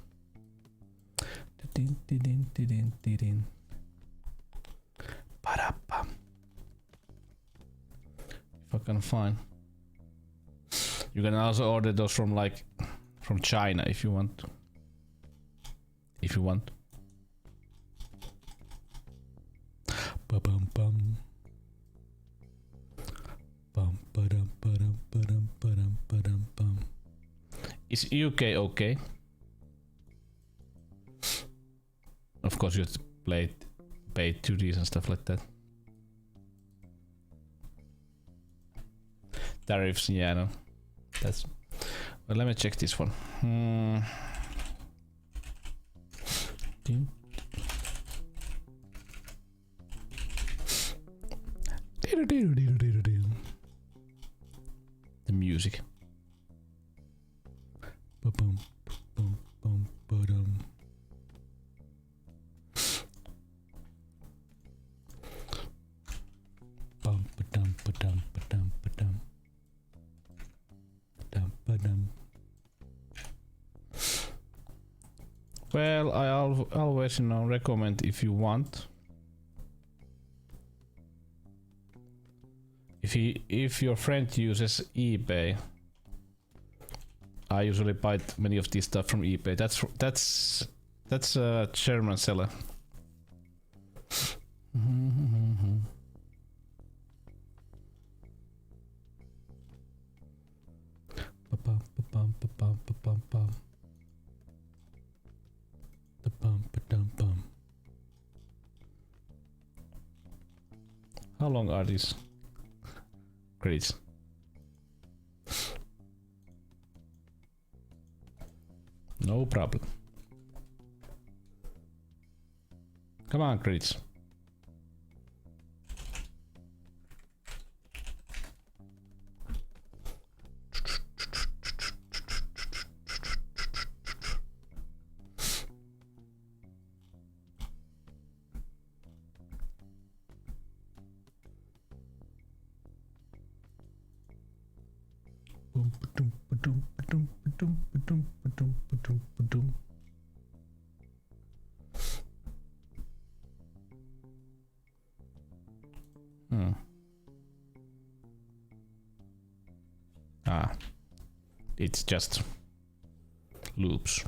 If I can find. You can also order those from China if you want. If you want. Ba-bum bum. Bum ba-dum ba-dum ba-dum ba-dum ba-dum bum. Is UK okay? Of course you have to pay 2Ds and stuff like that. Tariffs, yeah, no. That's. Well, let me check this one. The music. Ba-bum, bum, bum, ba-dum. Bum, ba-dum, ba-dum, ba-dum, ba-dum. Ba-dum, ba-dum. Well, I always, you know, recommend if you want. If your friend uses eBay, I usually buy many of these stuff from eBay. That's a German seller. How long are these crates? No problem. Come on, crates. It's just loops.